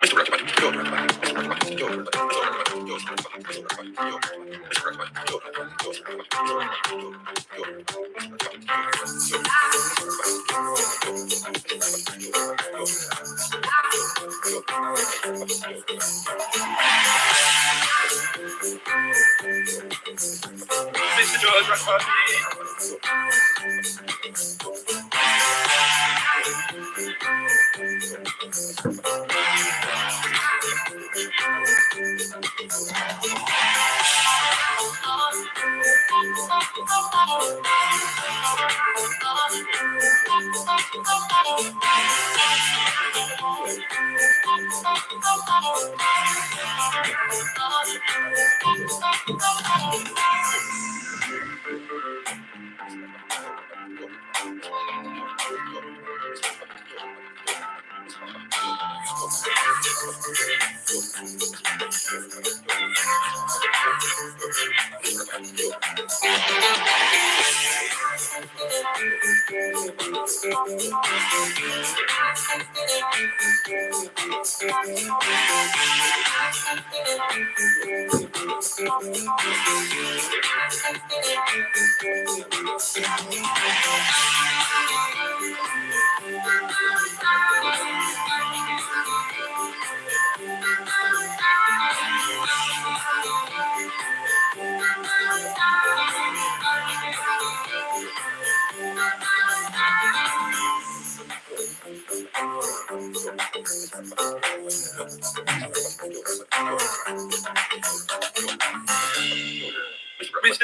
Mr.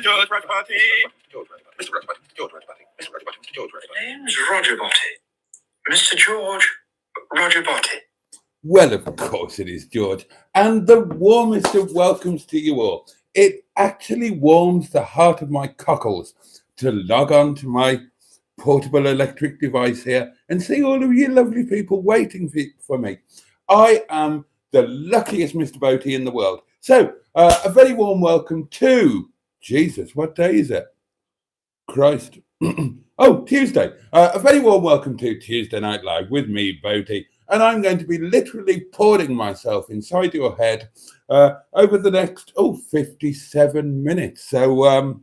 George Boaty. Name's Roger Boaty. Mr. George Roger Boaty. Well, of course it is, George. And the warmest of welcomes to you all. It actually warms the heart of my cockles to log on to my portable electric device here and see all of you lovely people waiting for me. I am the luckiest Mr. Boaty in the world. So, a very warm welcome to... Jesus, what day is it? Christ. Oh, Tuesday. A very warm welcome to Tuesday Night Live with me, Boaty. And I'm going to be literally pouring myself inside your head over the next, 57 minutes. So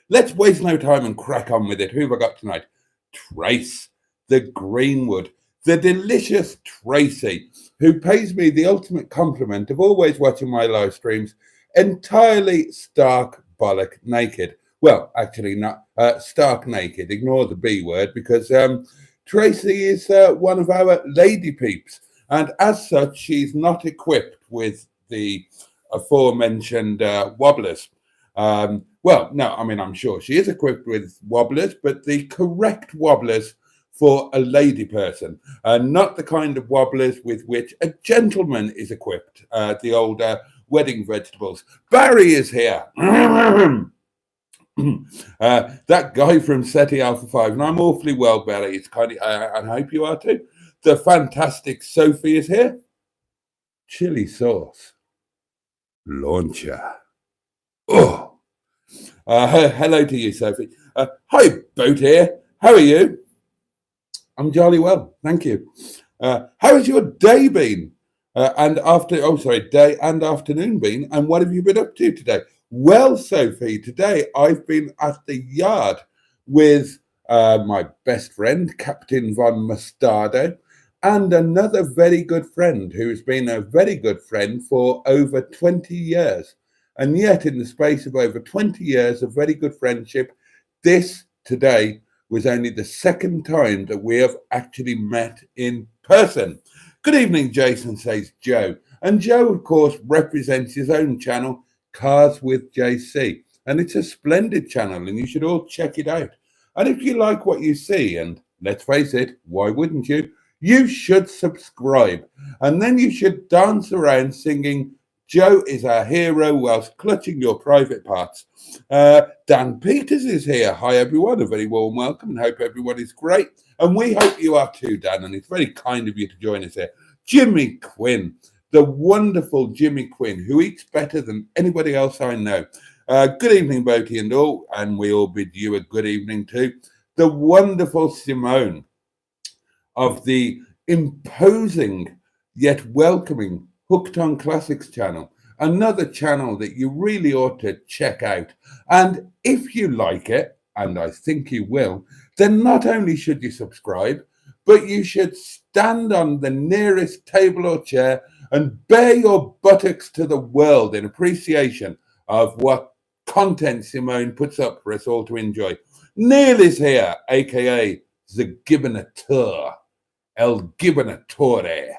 let's waste no time and crack on with it. Who have I got tonight? Trace, the Greenwood, the delicious Tracy, who pays me the ultimate compliment of always watching my live streams entirely stark bollock naked. Well, actually not stark naked. Ignore the B word because Tracy is one of our lady peeps. And as such, she's not equipped with the aforementioned wobblers. Well, no, I mean, I'm sure she is equipped with wobblers, but the correct wobblers for a lady person, not the kind of wobblers with which a gentleman is equipped, the old wedding vegetables. Barry is here. That guy from SETI Alpha 5, and I'm awfully well, Barry. It's kind of, I hope you are too. The fantastic Sophie is here. Chili sauce. Launcher. Oh. Hello to you, Sophie. Hi, Boat here. How are you? I'm jolly well, thank you. How has your day been? Day and afternoon been, and what have you been up to today? Well, Sophie, today I've been at the yard with my best friend, Captain Von Mustardo, and another very good friend who's been a very good friend for over 20 years. And yet, in the space of over 20 years of very good friendship, this today was only the second time that we have actually met in person. Good evening, Jason, says Joe. And Joe, of course, represents his own channel, Cars with JC. And it's a splendid channel, and you should all check it out. And if you like what you see, and let's face it, why wouldn't you? You should subscribe. And then you should dance around singing, Joe is our hero, whilst clutching your private parts. Dan Peters is here. Hi, everyone. A very warm welcome, and hope everyone is great. And we hope you are too, Dan, and it's very kind of you to join us here. Jimmy Quinn, the wonderful Jimmy Quinn, who eats better than anybody else I know. Good evening, Boaty and all, and we all bid you a good evening too. The wonderful Simone of the imposing yet welcoming Hooked on Classics channel, another channel that you really ought to check out. And if you like it, and I think you will, then not only should you subscribe, but you should stand on the nearest table or chair and bare your buttocks to the world in appreciation of what content Simone puts up for us all to enjoy. Neil is here, aka the Gibbonator, El Gibbonatore.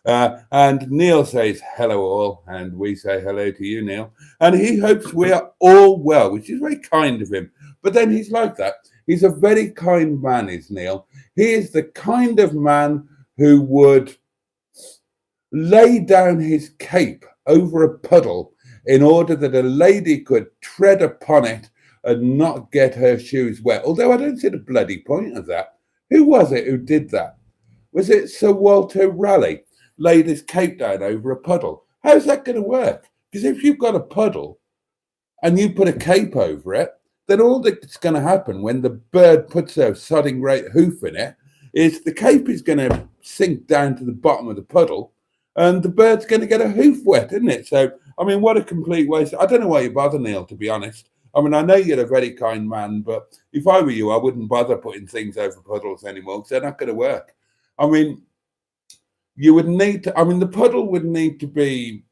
And Neil says hello all, and we say hello to you, Neil. And he hopes we are all well, which is very kind of him. But then he's like that. He's a very kind man, is Neil. He is the kind of man who would lay down his cape over a puddle in order that a lady could tread upon it and not get her shoes wet. Although I don't see the bloody point of that. Who was it who did that? Was it Sir Walter Raleigh? Laid his cape down over a puddle. How's that going to work? Because if you've got a puddle and you put a cape over it, then all that's going to happen when the bird puts a sodding great hoof in it is the cape is going to sink down to the bottom of the puddle and the bird's going to get a hoof wet, isn't it? So, I mean, what a complete waste. I don't know why you bother, Neil, to be honest. I mean, I know you're a very kind man, but if I were you, I wouldn't bother putting things over puddles anymore because they're not going to work. I mean, you would need to, I mean, the puddle would need to be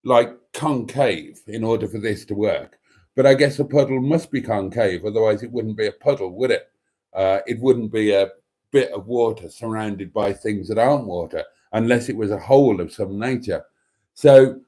like concave in order for this to work. But I guess a puddle must be concave, otherwise it wouldn't be a puddle, would it? It wouldn't be a bit of water surrounded by things that aren't water, unless it was a hole of some nature. So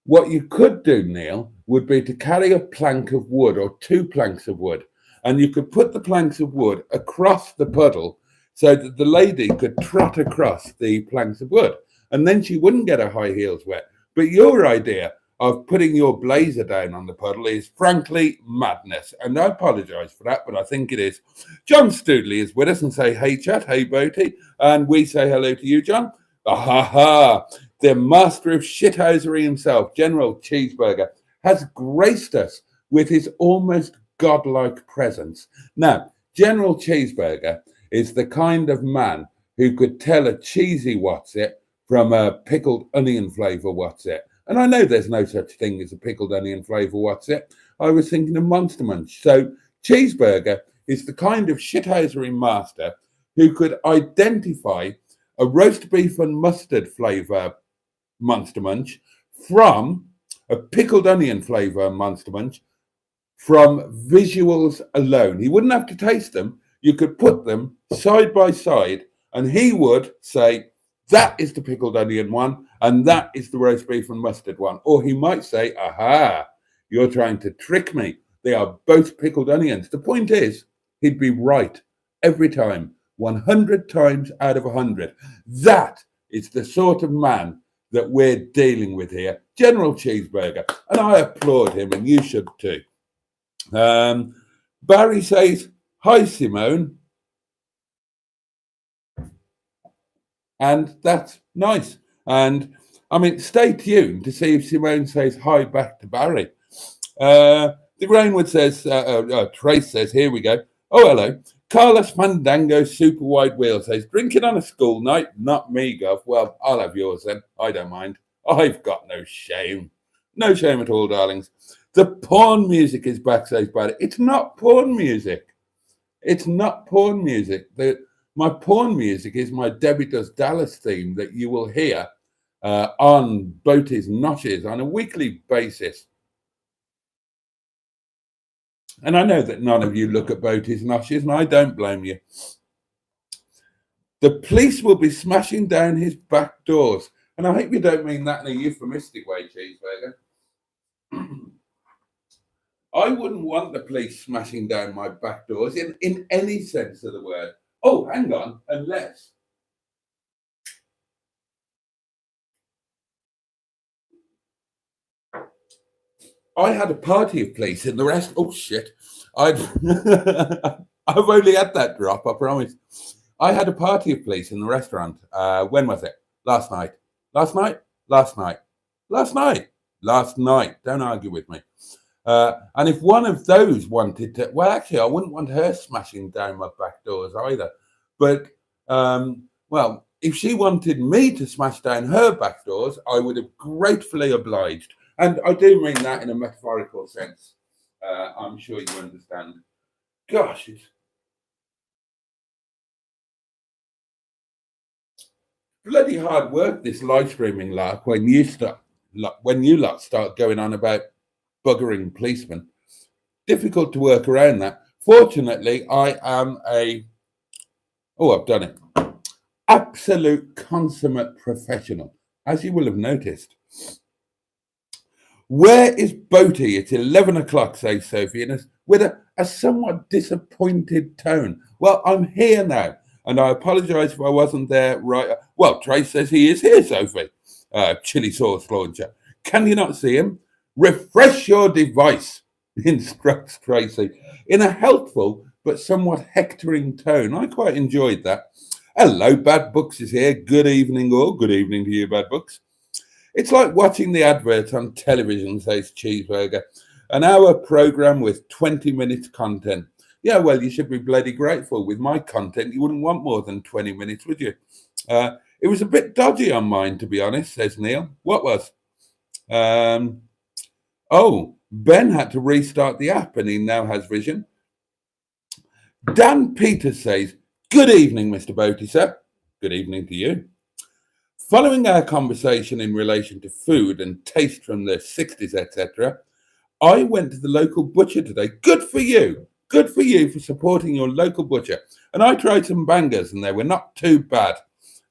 what you could do, Neil, would be to carry a plank of wood or 2 planks of wood, and you could put the planks of wood across the puddle so that the lady could trot across the planks of wood, and then she wouldn't get her high heels wet. But your idea of putting your blazer down on the puddle is frankly madness, and I apologise for that, but I think it is. John Stoodley is with us and say, hey chat, hey Boaty, and we say hello to you, John. Aha! The master of shithousery himself, General Cheeseburger, has graced us with his almost godlike presence. Now, General Cheeseburger is the kind of man who could tell a cheesy what's it from a pickled onion flavour what's it. And I know there's no such thing as a pickled onion flavour what's it. I was thinking of Monster Munch. So Cheeseburger is the kind of shithousery master who could identify a roast beef and mustard flavour Monster Munch from a pickled onion flavour Monster Munch from visuals alone. He wouldn't have to taste them. You could put them side by side and he would say, that is the pickled onion one and that is the roast beef and mustard one. Or he might say, aha, you're trying to trick me. They are both pickled onions. The point is, he'd be right every time, 100 times out of 100. That is the sort of man that we're dealing with here, General Cheeseburger. And I applaud him, and you should too. Barry says, hi, Simone. And that's nice. And I mean, stay tuned to see if Simone says hi back to Barry. The Grainwood says, Trace says, here we go. Oh, hello. Carlos Fandango Super Wide Wheel says, drinking on a school night? Not me, Gov. Well, I'll have yours then. I don't mind. I've got no shame. No shame at all, darlings. The porn music is back, says Barry. It's not porn music. It's not porn music. My porn music is my Debbie Does Dallas theme that you will hear on Boaty's Notches on a weekly basis. And I know that none of you look at Boaty's Notches, and I don't blame you. The police will be smashing down his back doors. And I hope you don't mean that in a euphemistic way, Cheeseburger. I wouldn't want the police smashing down my back doors in any sense of the word. Oh, hang on, unless I had a party of police in the rest. Oh shit! I've only had that drop. I promise. I had a party of police in the restaurant. When was it? Last night. Last night. Last night. Last night. Last night. Don't argue with me. And if one of those wanted to, well, actually, I wouldn't want her smashing down my back doors either. But well, if she wanted me to smash down her back doors, I would have gratefully obliged. And I do mean that in a metaphorical sense. I'm sure you understand. Gosh, it's bloody hard work, this live streaming lark, when you lot start going on about buggering policemen. Difficult to work around that. Fortunately, I am I've done it. Absolute consummate professional, as you will have noticed. Where is Boaty? It's 11 o'clock, says Sophie, with a somewhat disappointed tone. Well, I'm here now, and I apologise if I wasn't there right. Well, Trace says he is here, Sophie. Chili sauce launcher. Can you not see him? Refresh your device, instructs Tracy in a helpful but somewhat hectoring tone. I quite enjoyed that. Hello, Bad Books is here. Good evening, all. Good evening to you, Bad Books. It's like watching the advert on television, says Cheeseburger. An hour programme with 20 minutes content. Yeah, well, you should be bloody grateful. With my content, you wouldn't want more than 20 minutes, would you? It was a bit dodgy on mine, to be honest, says Neil. What was? Ben had to restart the app and he now has vision. Dan Peters says, good evening, Mr. Boaty, sir. Good evening to you. Following our conversation in relation to food and taste from the 60s, etc., I went to the local butcher today. Good for you. Good for you for supporting your local butcher. And I tried some bangers and they were not too bad.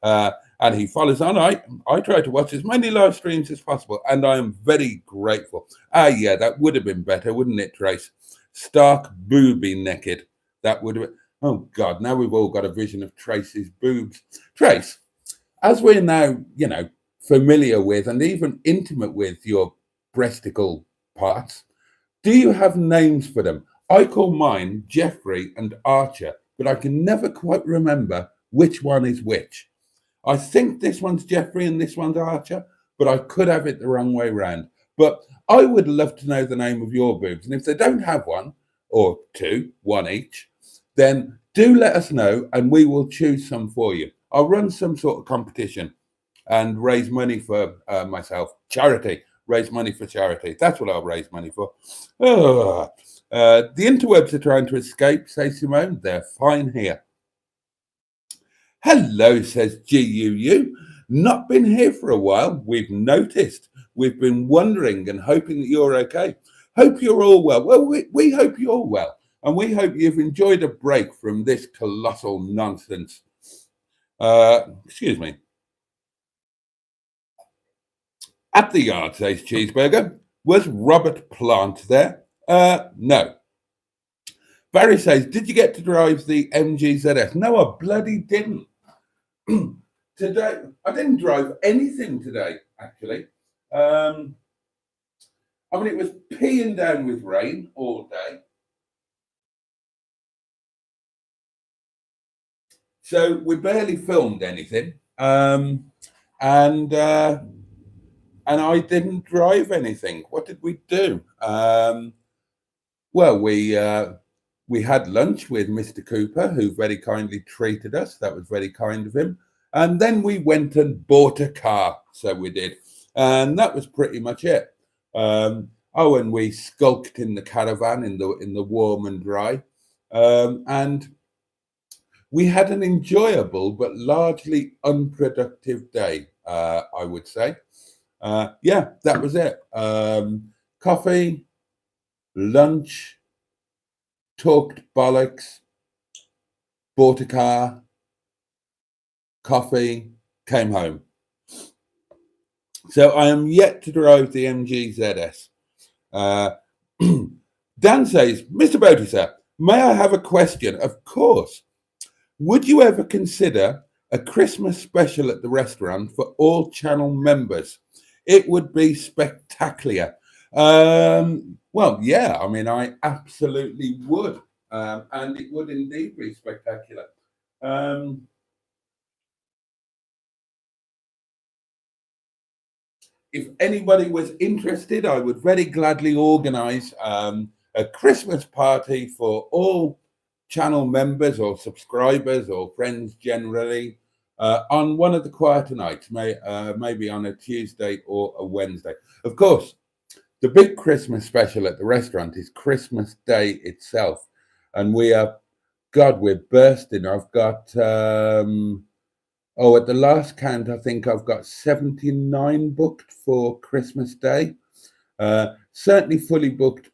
And he follows on. I try to watch as many live streams as possible, and I am very grateful. Yeah, that would have been better, wouldn't it, Trace? Stark booby naked. That would have been. Oh, God, now we've all got a vision of Trace's boobs. Trace, as we're now, familiar with and even intimate with your breasticle parts, do you have names for them? I call mine Jeffrey and Archer, but I can never quite remember which one is which. I think this one's Jeffrey and this one's Archer, but I could have it the wrong way round. But I would love to know the name of your boobs. And if they don't have one, or two, one each, then do let us know and we will choose some for you. I'll run some sort of competition and raise money for myself. Charity. Raise money for charity. That's what I'll raise money for. The interwebs are trying to escape, says Simone. They're fine here. Hello, says GUU. Not been here for a while. We've noticed. We've been wondering and hoping that you're okay. Hope you're all well. Well, we hope you're well. And we hope you've enjoyed a break from this colossal nonsense. Excuse me. At the yard, says Cheeseburger. Was Robert Plant there? No. Barry says, did you get to drive the MGZS? No, I bloody didn't. Today, I didn't drive anything today, actually. It was peeing down with rain all day. So we barely filmed anything. And I didn't drive anything. What did we do? We had lunch with Mr. Cooper, who very kindly treated us. That was very kind of him. And then we went and bought a car. So we did. And that was pretty much it. And we skulked in the caravan in the warm and dry. And we had an enjoyable but largely unproductive day, I would say. That was it. Coffee, lunch, talked bollocks, bought a car, coffee, came home. So I am yet to drive the MG ZS. Dan says, Mr. Boaty, sir, may I have a question? Of course. Would you ever consider a Christmas special at the restaurant for all channel members? It would be spectacular. I absolutely would. And it would indeed be spectacular. If anybody was interested, I would very gladly organise a Christmas party for all channel members or subscribers or friends generally. on one of the quieter nights, maybe on a Tuesday or a Wednesday. Of course, the big Christmas special at the restaurant is Christmas Day itself. And we're bursting. I've got, at the last count, I think I've got 79 booked for Christmas Day. Certainly fully booked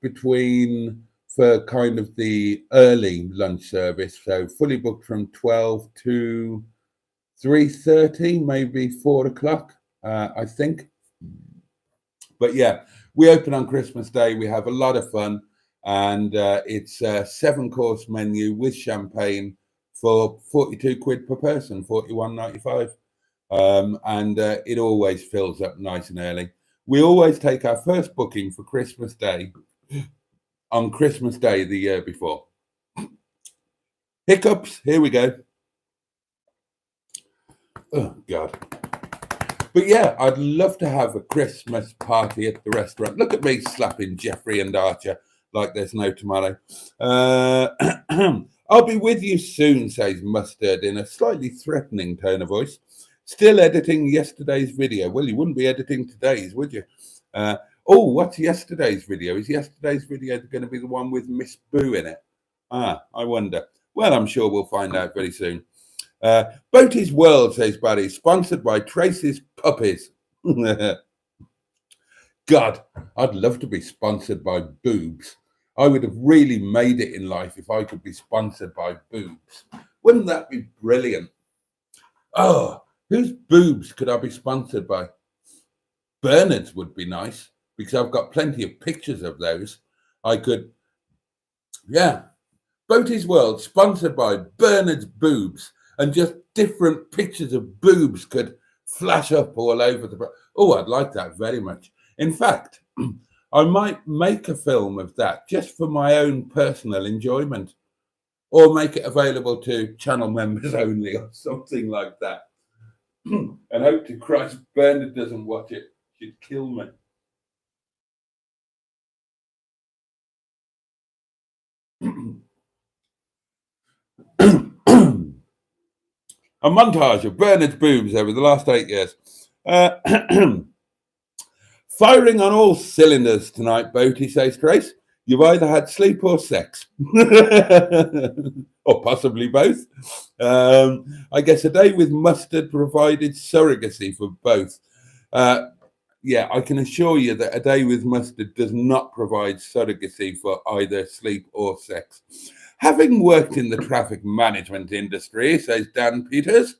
for kind of the early lunch service. So fully booked from 12 to 3:30, maybe 4 o'clock, I think. But yeah, we open on Christmas Day. We have a lot of fun, and it's a 7-course menu with champagne for 42 quid per person, 41.95, and it always fills up nice and early. We always take our first booking for Christmas Day on Christmas Day the year before. Hiccups, here we go. Oh, God. But yeah, I'd love to have a Christmas party at the restaurant. Look at me slapping Jeffrey and Archer like there's no tomorrow. I'll be with you soon, says Mustard in a slightly threatening tone of voice. Still editing yesterday's video. Well, you wouldn't be editing today's, would you? What's yesterday's video? Is yesterday's video going to be the one with Miss Boo in it? I wonder. Well, I'm sure we'll find out very soon. Boaty's World, says Barry, sponsored by Tracy's Puppies. God, I'd love to be sponsored by boobs. I would have really made it in life if I could be sponsored by boobs. Wouldn't that be brilliant? Oh, whose boobs could I be sponsored by? Bernard's would be nice, because I've got plenty of pictures of those. Boaty's World, sponsored by Bernard's Boobs, and just different pictures of boobs could flash up all over the... Oh, I'd like that very much. In fact, I might make a film of that just for my own personal enjoyment, or make it available to channel members only or something like that. And hope to Christ Bernard doesn't watch it. She'd kill me. A montage of Bernard's boobs over the last 8 years. Firing on all cylinders tonight, Boaty, says Trace. You've either had sleep or sex. Or possibly both. I guess a day with Mustard provided surrogacy for both. I can assure you that a day with Mustard does not provide surrogacy for either sleep or sex. Having worked in the traffic management industry, says Dan Peters,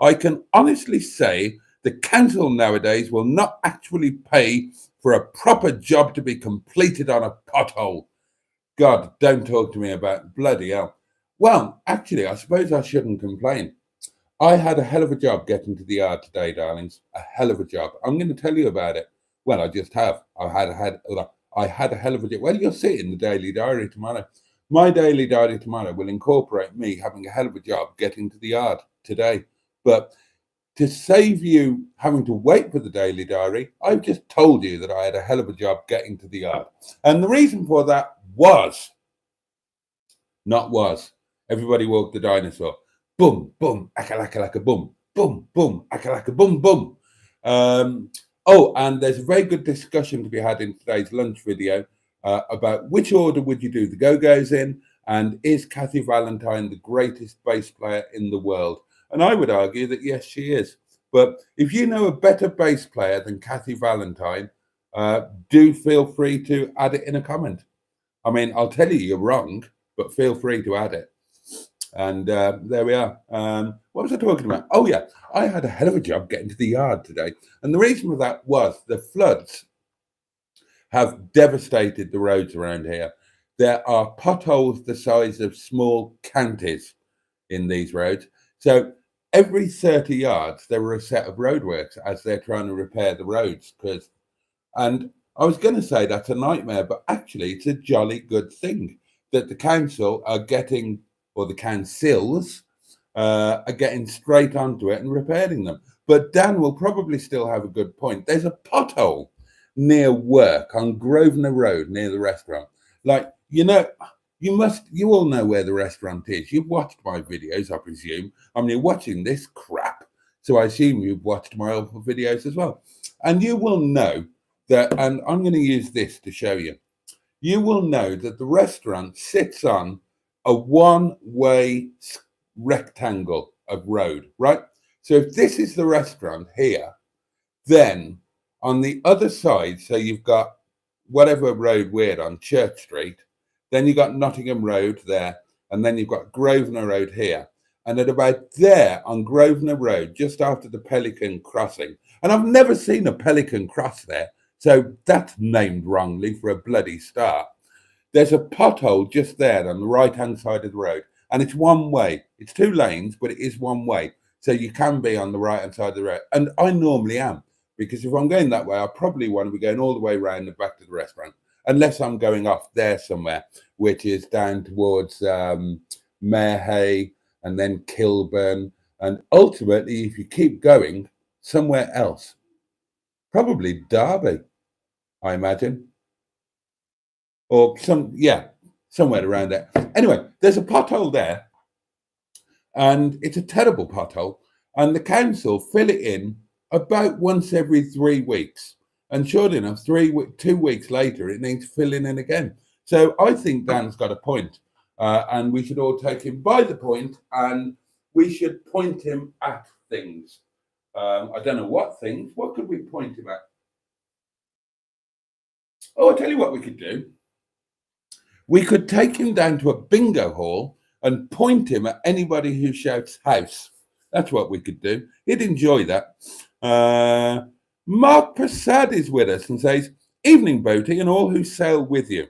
I can honestly say the council nowadays will not actually pay for a proper job to be completed on a pothole. God, don't talk to me about bloody hell. Well, actually, I suppose I shouldn't complain. I had a hell of a job getting to the yard today, darlings. A hell of a job. I'm going to tell you about it. Well, I just have. I had a hell of a job. Well, you'll see it in the Daily Diary tomorrow. My Daily Diary tomorrow will incorporate me having a hell of a job getting to the yard today. But to save you having to wait for the Daily Diary, I've just told you that I had a hell of a job getting to the yard. And the reason for that was, everybody walked the dinosaur. Boom, boom, akalaka, boom, boom, boom, akalaka, boom, boom. And there's a very good discussion to be had in today's lunch video about which order would you do the Go-Go's in, and is Kathy Valentine the greatest bass player in the world? And I would argue that yes, she is. But if you know a better bass player than Kathy Valentine, do feel free to add it in a comment. I mean, I'll tell you you're wrong, but feel free to add it. And there we are. What was I talking about? Oh, yeah, I had a hell of a job getting to the yard today. And the reason for that was the floods have devastated the roads around here. There are potholes the size of small counties in these roads. So every 30 yards, there were a set of roadworks as they're trying to repair the roads. And I was going to say that's a nightmare, but actually it's a jolly good thing that the council are getting, or the councils are getting straight onto it and repairing them. But Dan will probably still have a good point. There's a pothole near work on Grosvenor Road near the restaurant. Like, you know, you all know where the restaurant is. You've watched my videos, I presume. I mean, you're watching this crap. So I assume you've watched my other videos as well. And you will know that, and I'm going to use this to show you. You will know that the restaurant sits on a one-way rectangle of road, right? So if this is the restaurant here, then on the other side, so you've got whatever road we're on, Church Street, then you've got Nottingham Road there, and then you've got Grosvenor Road here. And at about there on Grosvenor Road, just after the Pelican Crossing, and I've never seen a Pelican cross there, so that's named wrongly for a bloody start. There's a pothole just there on the right-hand side of the road, and it's one way. It's 2 lanes, but it is one way. So you can be on the right-hand side of the road. And I normally am, because if I'm going that way, I probably want to be going all the way around and back to the restaurant, unless I'm going off there somewhere, which is down towards Marehay and then Kilburn. And ultimately, if you keep going, somewhere else. Probably Derby, I imagine. Or somewhere around there. Anyway, there's a pothole there, and it's a terrible pothole, and the council fill it in about once every 3 weeks. And sure enough, 2 weeks later, it needs filling in again. So I think Dan's got a point, and we should all take him by the point, and we should point him at things. I don't know what things. What could we point him at? Oh, I'll tell you what we could do. We could take him down to a bingo hall and point him at anybody who shouts house. That's what we could do. He'd enjoy that. Mark Prasad is with us and says, "Evening, Boaty, and all who sail with you.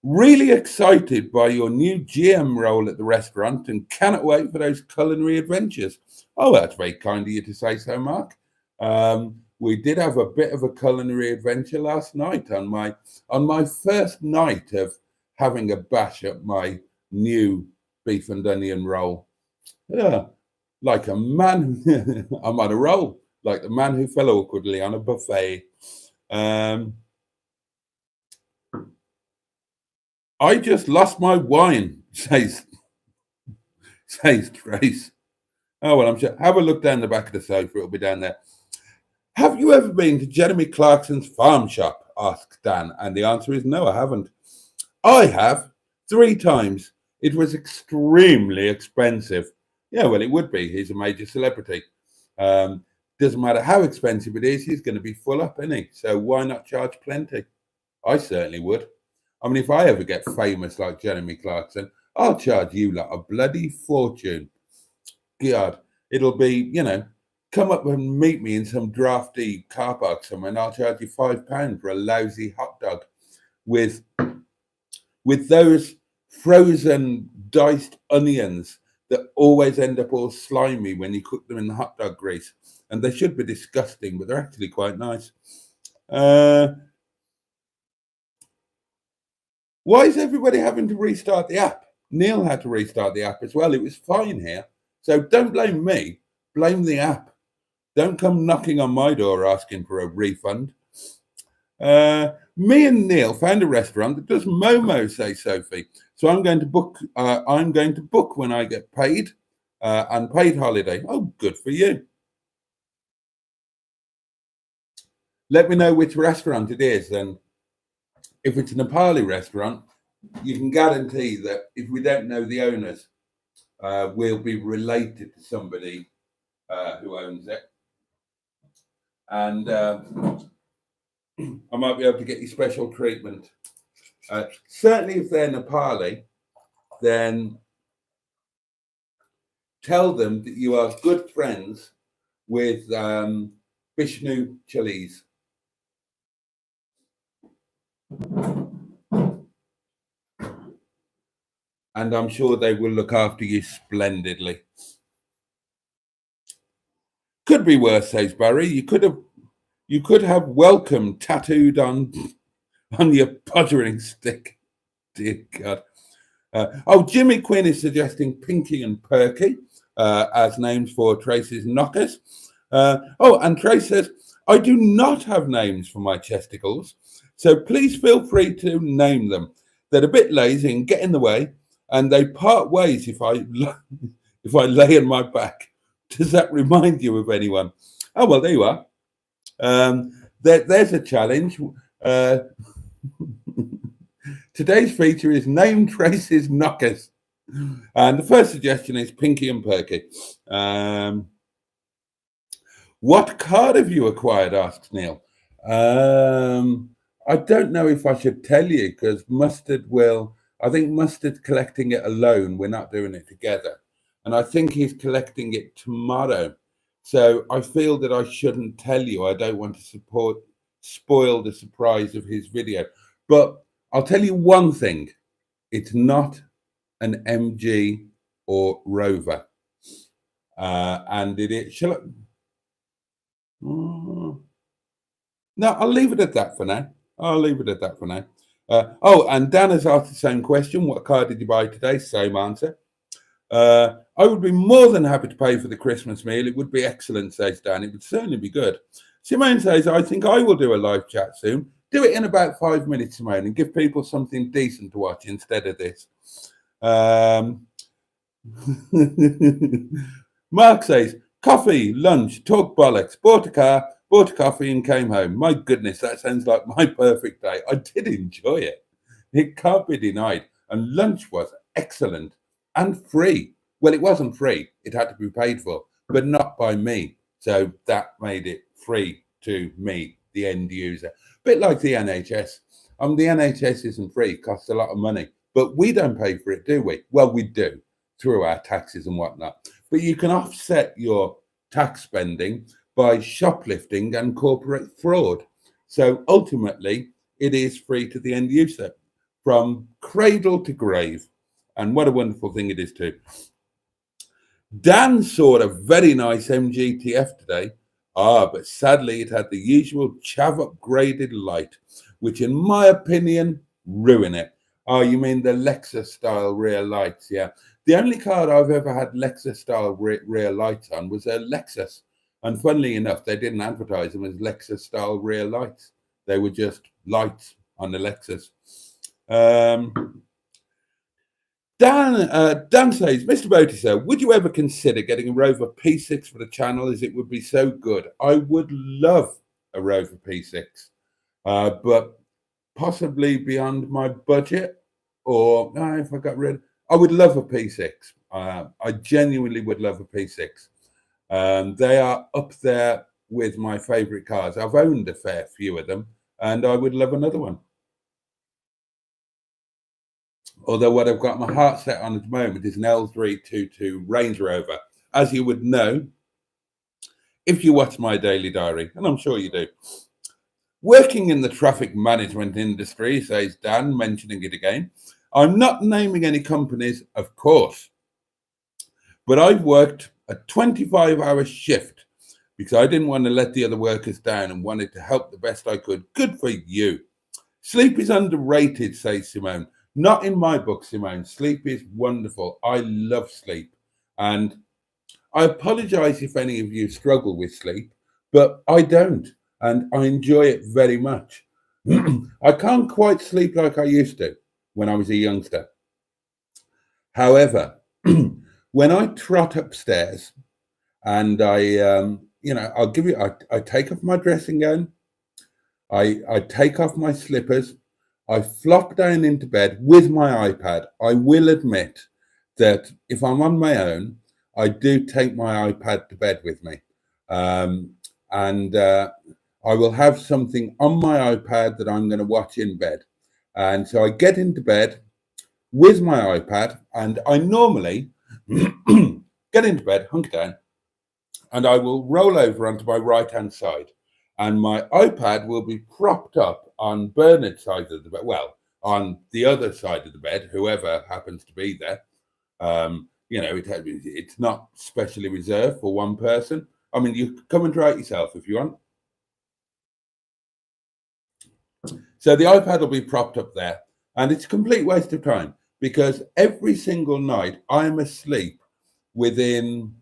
Really excited by your new GM role at the restaurant and cannot wait for those culinary adventures." Oh, that's very kind of you to say so, Mark. We did have a bit of a culinary adventure last night on my first night of having a bash at my new beef and onion roll. Yeah, like a man, I'm on a roll, like the man who fell awkwardly on a buffet. I just lost my wine, says Trace. Oh, well, I'm sure. Have a look down the back of the sofa. It'll be down there. Have you ever been to Jeremy Clarkson's farm shop? Asked Dan. And the answer is no, I haven't. I have 3 times. It was extremely expensive. Yeah, well, it would be. He's a major celebrity. Doesn't matter how expensive it is, he's going to be full up, isn't he? So why not charge plenty? I certainly would. I mean, if I ever get famous like Jeremy Clarkson, I'll charge you like a bloody fortune. God, it'll be, come up and meet me in some drafty car park somewhere, and I'll charge you £5 for a lousy hot dog with those frozen diced onions that always end up all slimy when you cook them in the hot dog grease. And they should be disgusting, but they're actually quite nice. Why is everybody having to restart the app? Neil had to restart the app as well. It was fine here. So don't blame me. Blame the app. Don't come knocking on my door asking for a refund. Me and Neil found a restaurant that does Momo, says Sophie. So I'm going to book. When I get paid, and paid holiday. Oh, good for you. Let me know which restaurant it is, and if it's a Nepali restaurant, you can guarantee that if we don't know the owners, we'll be related to somebody who owns it, and I might be able to get you special treatment. Certainly, if they're Nepali, then tell them that you are good friends with Vishnu Chili's. And I'm sure they will look after you splendidly. Could be worse, says Barry. You could have welcome tattooed on your puttering stick. Dear God. Jimmy Quinn is suggesting Pinky and Perky as names for Trace's knockers. And Trace says, I do not have names for my chesticles, so please feel free to name them. They're a bit lazy and get in the way, and they part ways if I lay on my back. Does that remind you of anyone? Oh, well, there you are. There's a challenge. Today's feature is name traces knockers. And the first suggestion is Pinky and Perky. What card have you acquired? Asks Neil. I don't know if I should tell you because I think Mustard's collecting it alone. We're not doing it together. And I think he's collecting it tomorrow. So I feel that I shouldn't tell you. I don't want to spoil the surprise of his video. But I'll tell you one thing. It's not an MG or Rover. And it is... Shall I... No, I'll leave it at that for now. And Dan has asked the same question. What car did you buy today? Same answer. I would be more than happy to pay for the Christmas meal. It would be excellent, says Dan. It would certainly be good. Simone says, I think I will do a live chat soon. Do it in about 5 minutes, Simone, and give people something decent to watch instead of this. Mark says, coffee, lunch, talk bollocks, bought a car, bought a coffee and came home. My goodness, that sounds like my perfect day. I did enjoy it. It can't be denied. And lunch was excellent and free. Well, it wasn't free. It had to be paid for, but not by me. So that made it free to me, the end user. A bit like the NHS. The NHS isn't free. It costs a lot of money. But we don't pay for it, do we? Well, we do through our taxes and whatnot. But you can offset your tax spending by shoplifting and corporate fraud. So ultimately, it is free to the end user from cradle to grave. And what a wonderful thing it is too. Dan saw a very nice MGTF today. But sadly, it had the usual chav upgraded light, which in my opinion, ruin it. Oh, you mean the Lexus style rear lights? Yeah. The only car I've ever had Lexus style rear lights on was a Lexus. And funnily enough, they didn't advertise them as Lexus style rear lights. They were just lights on the Lexus. Dan says, Mr. Boaty, sir, would you ever consider getting a Rover P6 for the channel, as it would be so good? I would love a Rover P6, but possibly beyond my budget, or if I got rid, I would love a P6. I genuinely would love a P6. They are up there with my favorite cars. I've owned a fair few of them, and I would love another one. Although what I've got my heart set on at the moment is an L322 Range Rover. As you would know, if you watch my daily diary, and I'm sure you do. Working in the traffic management industry, says Dan, mentioning it again. I'm not naming any companies, of course, but I've worked a 25-hour shift because I didn't want to let the other workers down and wanted to help the best I could. Good for you. Sleep is underrated, says Simone. Not in my book, Simone. Sleep is wonderful. I love sleep. And I apologize if any of you struggle with sleep, but I don't. And I enjoy it very much. I can't quite sleep like I used to when I was a youngster. However, when I trot upstairs and I'll give you, I take off my dressing gown, I take off my slippers, I flop down into bed with my iPad. I will admit that if I'm on my own, I do take my iPad to bed with me. I will have something on my iPad that I'm going to watch in bed. And so I get into bed with my iPad, and I normally get into bed, hunker down, and I will roll over onto my right-hand side. And my iPad will be propped up on Bernard's side of the bed, well, on the other side of the bed, whoever happens to be there. It's not specially reserved for one person. I mean, you come and try it yourself if you want. So the iPad will be propped up there, and it's a complete waste of time because every single night I am asleep within,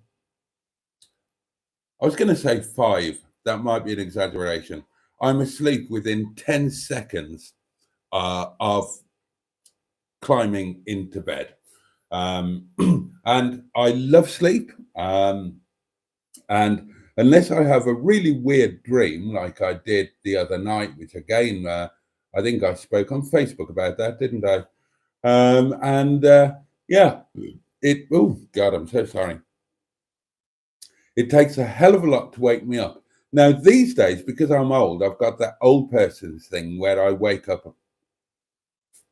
I was going to say 5. That might be an exaggeration. I'm asleep within 10 seconds of climbing into bed. And I love sleep. And unless I have a really weird dream, like I did the other night, which again, I think I spoke on Facebook about that, didn't I? Yeah, oh God, I'm so sorry. It takes a hell of a lot to wake me up. Now, these days, because I'm old, I've got that old person's thing where I wake up.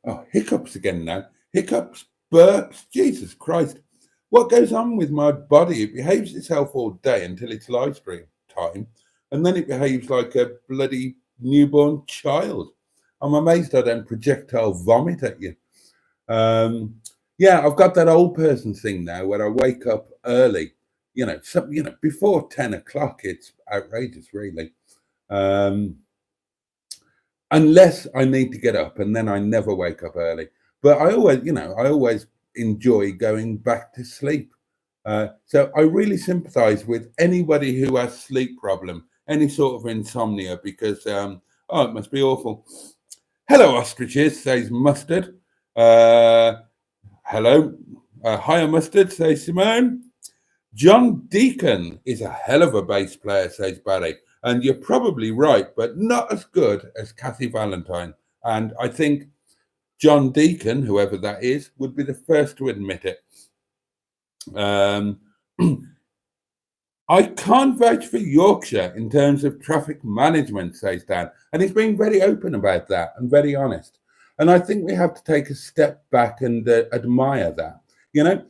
Oh, hiccups again now. Hiccups, burps, Jesus Christ. What goes on with my body? It behaves itself all day until it's live stream time, and then it behaves like a bloody newborn child. I'm amazed I don't projectile vomit at you. Yeah, I've got that old person thing now where I wake up early. Before 10 o'clock, it's outrageous, really. Um, unless I need to get up, and then I never wake up early. But I always enjoy going back to sleep. So I really sympathise with anybody who has sleep problem, any sort of insomnia, because it must be awful. Hello, ostriches, says Mustard. Hello, hiya, Mustard, says Simone. John Deacon is a hell of a bass player, says Barry. And you're probably right, but not as good as Kathy Valentine. And I think John Deacon, whoever that is, would be the first to admit it. I can't vouch for Yorkshire in terms of traffic management, says Dan. And he's been very open about that and very honest. And I think we have to take a step back and admire that. You know,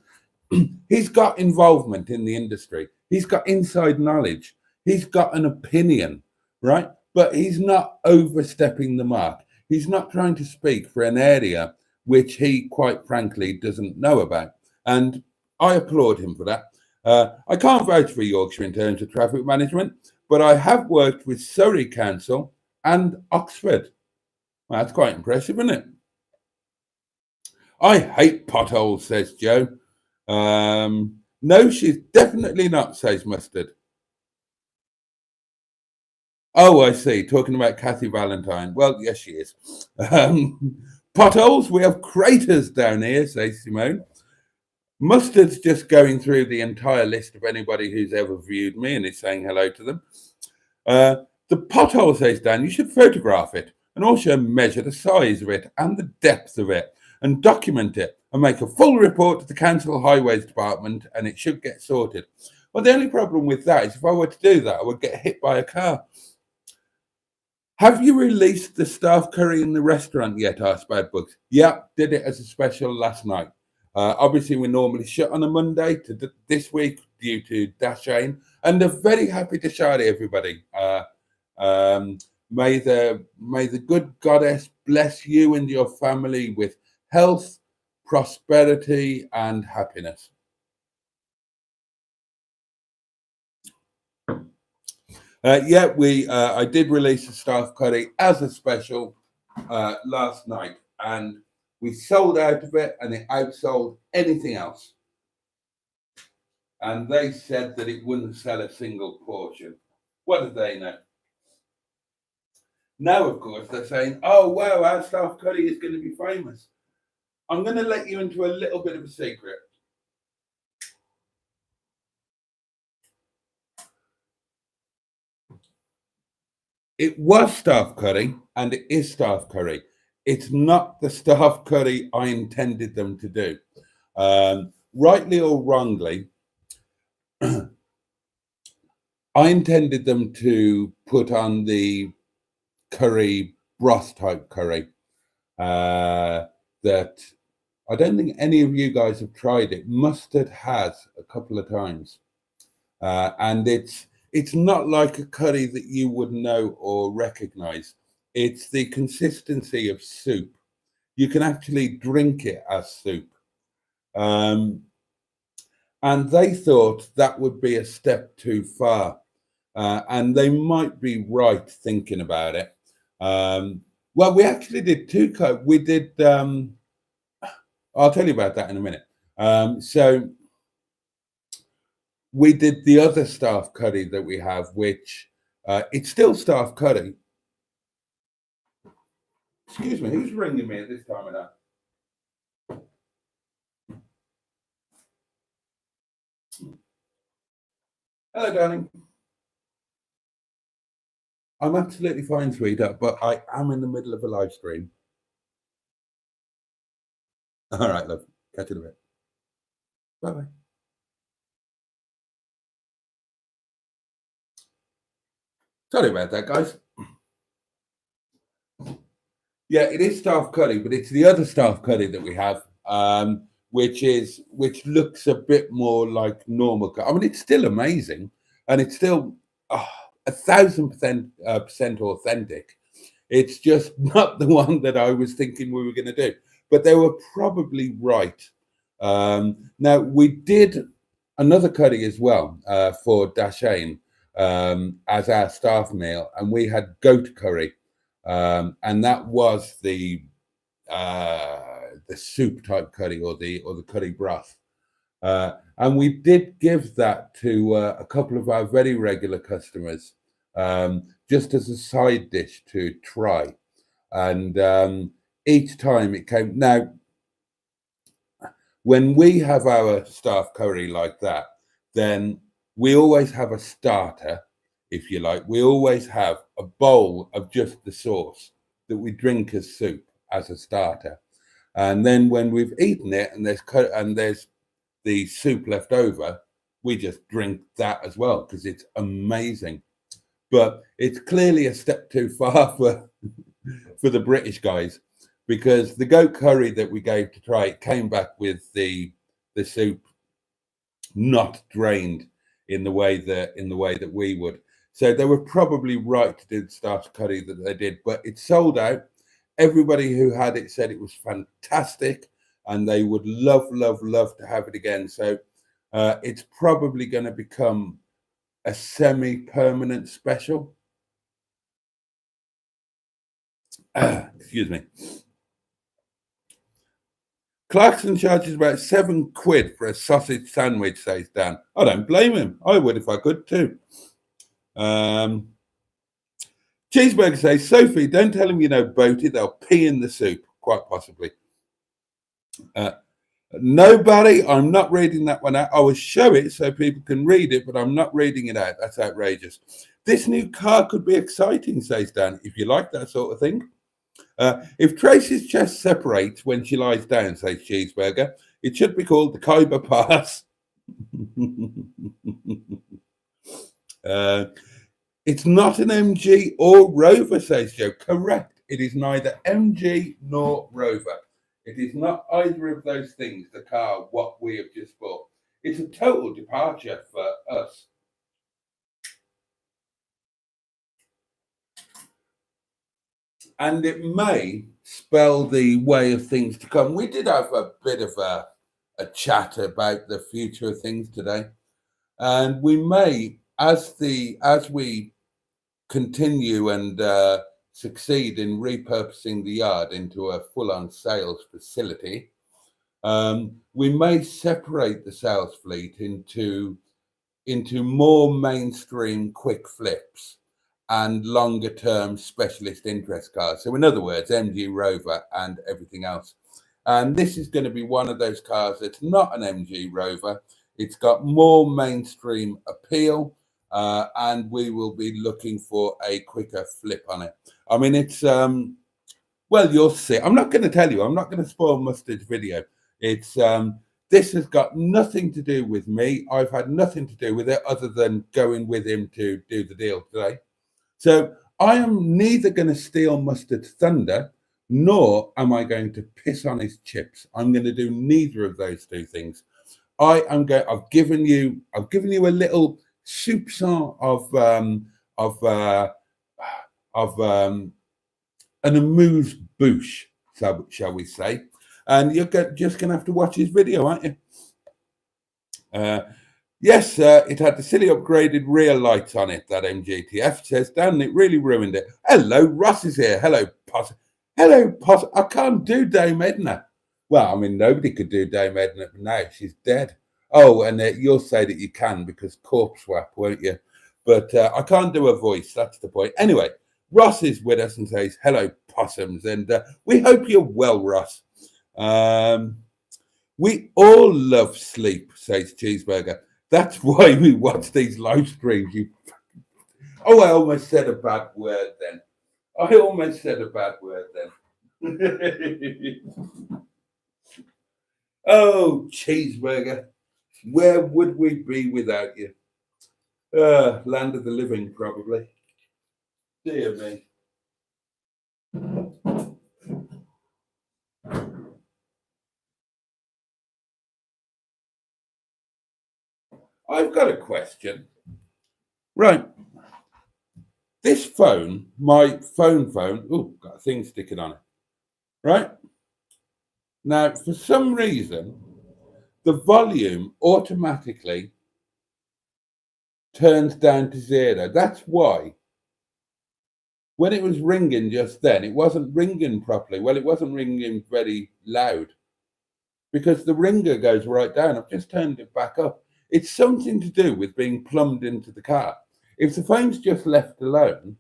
he's got involvement in the industry. He's got inside knowledge. He's got an opinion, right? But he's not overstepping the mark. He's not trying to speak for an area which he, quite frankly, doesn't know about. And I applaud him for that. I can't vouch for Yorkshire in terms of traffic management, but I have worked with Surrey Council and Oxford. Well, that's quite impressive, isn't it? I hate potholes, says Joe. No, she's definitely not, says Mustard. Oh, I see. Talking about Kathy Valentine. Well, yes, she is. Potholes, we have craters down here, says Simone. Mustard's just going through the entire list of anybody who's ever viewed me and is saying hello to them. The pothole, says Dan, you should photograph it and also measure the size of it and the depth of it and document it and make a full report to the Council Highways Department, and it should get sorted. Well, the only problem with that is if I were to do that, I would get hit by a car. Have you released the staff curry in the restaurant yet? Asked Bad Bugs. Yeah, did it as a special last night. Obviously, we normally shut on a Monday to this week due to Dashane, and a very happy Dashari, everybody. May the good goddess bless you and your family with health, prosperity, and happiness. I did release a staff curry as a special last night, and we sold out of it, and it outsold anything else. And they said that it wouldn't sell a single portion. What do they know? Now, of course, they're saying, oh, wow, our staff curry is going to be famous. I'm going to let you into a little bit of a secret. It was staff curry, and it is staff curry. It's not the staff curry I intended them to do. Rightly or wrongly, I intended them to put on the curry, broth type curry, that I don't think any of you guys have tried it. Mustard has a couple of times. And it's not like a curry that you would know or recognize. It's the consistency of soup. You can actually drink it as soup. And they thought that would be a step too far. And they might be right thinking about it. Well, we actually did two. We did. I'll tell you about that in a minute. So we did the other staff curry that we have, which it's still staff curry. Excuse me, who's ringing me at this time of night? Hello, darling. I'm absolutely fine, sweetheart, but I am in the middle of a live stream. All right, love. Catch you in a bit. Bye-bye. Sorry about that, guys. Yeah, it is staff curry, but it's the other staff curry that we have, which looks a bit more like normal curry. I mean, it's still amazing, and it's still 1,000% authentic. It's just not the one that I was thinking we were going to do, but they were probably right. Now we did another curry as well for Dashane as our staff meal, and we had goat curry. And that was the soup type curry or the curry broth, and we did give that to a couple of our very regular customers just as a side dish to try, and each time it came. Now, when we have our staff curry like that, then we always have a starter, if you like. We always have a bowl of just the sauce that we drink as soup as a starter. And then when we've eaten it and there's the soup left over, we just drink that as well because it's amazing. But it's clearly a step too far for the British guys, because the goat curry that we gave to try, it came back with the soup not drained in the way that we would. So they were probably right to do the starter curry that they did, but it sold out. Everybody who had it said it was fantastic, and they would love to have it again. So it's probably going to become a semi-permanent special. Excuse me. Clarkson charges about £7 for a sausage sandwich, says Dan. I don't blame him. I would if I could too. Cheeseburger says, Sophie, don't tell them you know Boaty. They'll pee in the soup, quite possibly. Nobody, I'm not reading that one out. I will show it so people can read it, but I'm not reading it out. That's outrageous. This new car could be exciting, says Dan, if you like that sort of thing. If Tracy's chest separates when she lies down, says Cheeseburger, it should be called the Khyber Pass. It's not an MG or Rover, says Joe. Correct. It is neither MG nor Rover. It is not either of those things, the car, what we have just bought. It's a total departure for us. And it may spell the way of things to come. We did have a bit of a chat about the future of things today. And we may, as we continue and succeed in repurposing the yard into a full-on sales facility, we may separate the sales fleet into more mainstream quick flips and longer term specialist interest cars. So in other words, MG Rover and everything else. And this is going to be one of those cars that's not an MG Rover. It's got more mainstream appeal, and we will be looking for a quicker flip on it. I mean, it's, well, you'll see. I'm not going to tell you. I'm not going to spoil Mustard's video. It's, this has got nothing to do with me. I've had nothing to do with it other than going with him to do the deal today. So I am neither going to steal Mustard's thunder, nor am I going to piss on his chips. I'm going to do neither of those two things. I've given you a little soupçon of an amuse-bouche, shall we say? And you're just going to have to watch his video, aren't you? Yes, it had the silly upgraded rear lights on it, that MGTF, says Dan. It really ruined it. Hello, Ross is here. Hello, Possum. Hello, Possum. I can't do Dame Edna. Well, I mean, nobody could do Dame Edna, but now she's dead. Oh, and you'll say that you can because corpse swap, won't you? But I can't do a voice. That's the point. Anyway, Ross is with us and says, hello, Possums. And we hope you're well, Ross. We all love sleep, says Cheeseburger. That's why we watch these live streams. Oh, I almost said a bad word then. Oh, cheeseburger. Where would we be without you? Land of the living, probably. Dear me. I've got a question. Right. This phone, my phone, got a thing sticking on it. Right? Now, for some reason, the volume automatically turns down to 0. That's why when it was ringing just then, it wasn't ringing properly. Well, it wasn't ringing very loud because the ringer goes right down. I've just turned it back up. It's something to do with being plumbed into the car. If the phone's just left alone,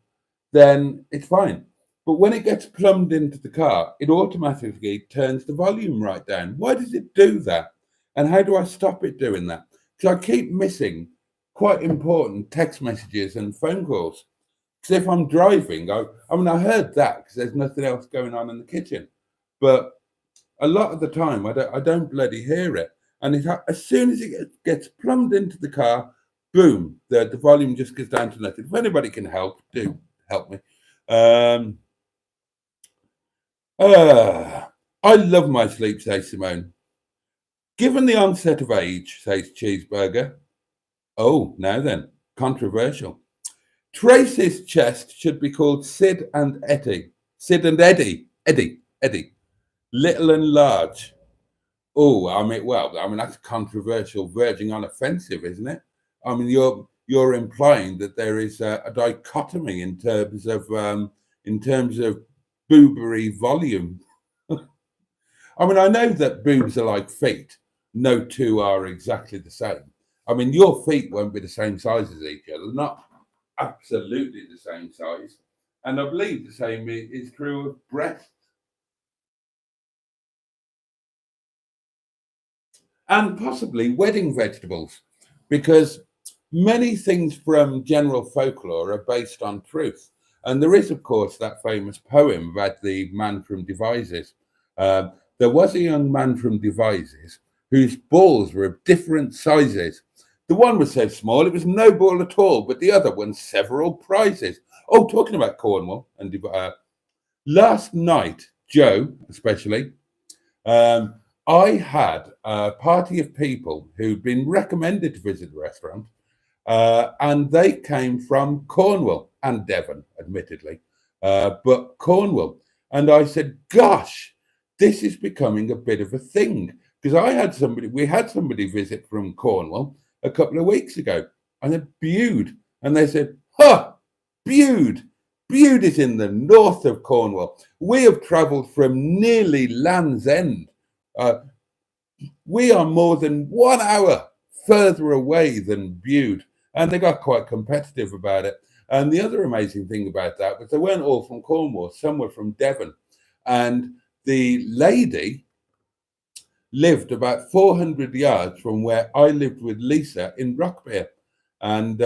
then it's fine. But when it gets plumbed into the car, it automatically turns the volume right down. Why does it do that? And how do I stop it doing that? Because I keep missing quite important text messages and phone calls. Because if I'm driving, I heard that because there's nothing else going on in the kitchen. But a lot of the time, I don't bloody hear it. And as soon as it gets plumbed into the car, boom, the volume just goes down to nothing. If anybody can help, do help me. I love my sleep, says Simone. Given the onset of age, says Cheeseburger. Oh, now then, controversial. Tracy's chest should be called Sid and Eddie. Sid and Eddie. Eddie. Little and large. Oh, that's controversial, verging on offensive, isn't it? I mean, you're implying that there is a dichotomy in terms of boobery volume. I mean, I know that boobs are like feet. No two are exactly the same. I mean, your feet won't be the same size as each other, not absolutely the same size. And I believe the same is true of breasts. And possibly wedding vegetables, because many things from general folklore are based on truth. And there is, of course, that famous poem about the man from Devizes. There was a young man from Devizes whose balls were of different sizes. The one was so small it was no ball at all, but the other won several prizes. Oh, talking about Cornwall and last night, Joe especially, I had a party of people who'd been recommended to visit the restaurant, and they came from Cornwall and Devon, admittedly, but Cornwall. And I said, gosh, this is becoming a bit of a thing. Because we had somebody visit from Cornwall a couple of weeks ago, and they Bude. And they said, Bude. Bude is in the north of Cornwall. We have travelled from nearly Land's End. We are more than 1 hour further away than Bude. And they got quite competitive about it. And the other amazing thing about that was they weren't all from Cornwall. Some were from Devon. And the lady lived about 400 yards from where I lived with Lisa in Rockbeer. And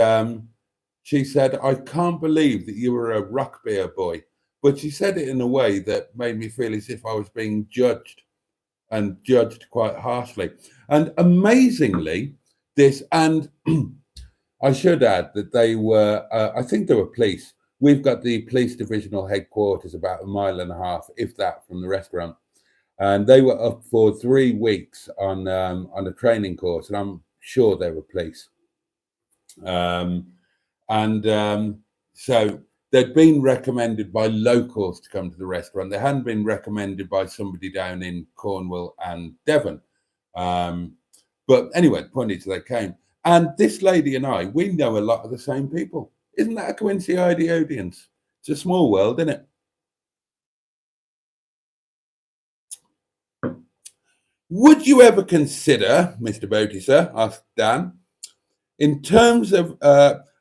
she said, I can't believe that you were a Rockbeer boy. But she said it in a way that made me feel as if I was being judged, and judged quite harshly. And amazingly, I should add that they were, I think they were police. We've got the police divisional headquarters about 1.5 miles, if that, from the restaurant. And they were up for 3 weeks on a training course, and I'm sure they were police. So they'd been recommended by locals to come to the restaurant. They hadn't been recommended by somebody down in Cornwall and Devon. But anyway, the point is they came. And this lady and I, we know a lot of the same people. Isn't that a coincidence? It's a small world, isn't it? Would you ever consider, Mr. Boaty, sir, asked Dan, in terms of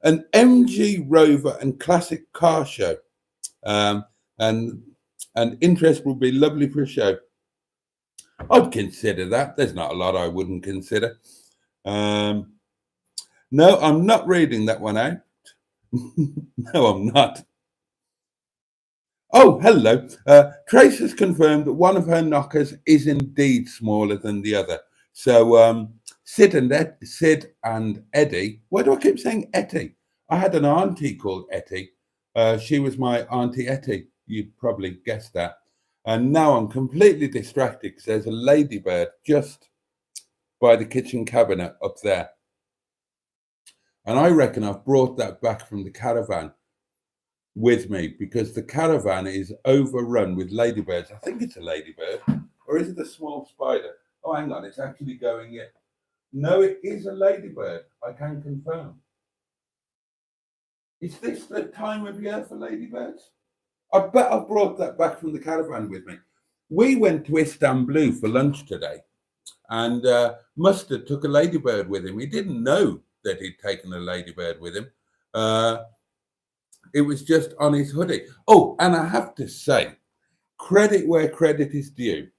an MG Rover and classic car show? And interest would be lovely for a show. I'd consider that. There's not a lot I wouldn't consider. No, I'm not reading that one out. No, I'm not. Oh, hello. Trace has confirmed that one of her knockers is indeed smaller than the other. So Sid and Eddie. Why do I keep saying Etty? I had an auntie called Etty. She was my auntie Etty. You'd probably guessed that. And now I'm completely distracted because there's a ladybird just by the kitchen cabinet up there. And I reckon I've brought that back from the caravan with me because the caravan is overrun with ladybirds. I think it's a ladybird, or is it a small spider? Oh, hang on, it's actually going in. No, it is a ladybird. I can confirm. Is this the time of year for ladybirds? I bet I've brought that back from the caravan with me. We went to Istanbul for lunch today, and Mustard took a ladybird with him. He didn't know that he'd taken a ladybird with him. It was just on his hoodie. Oh, and I have to say, credit where credit is due.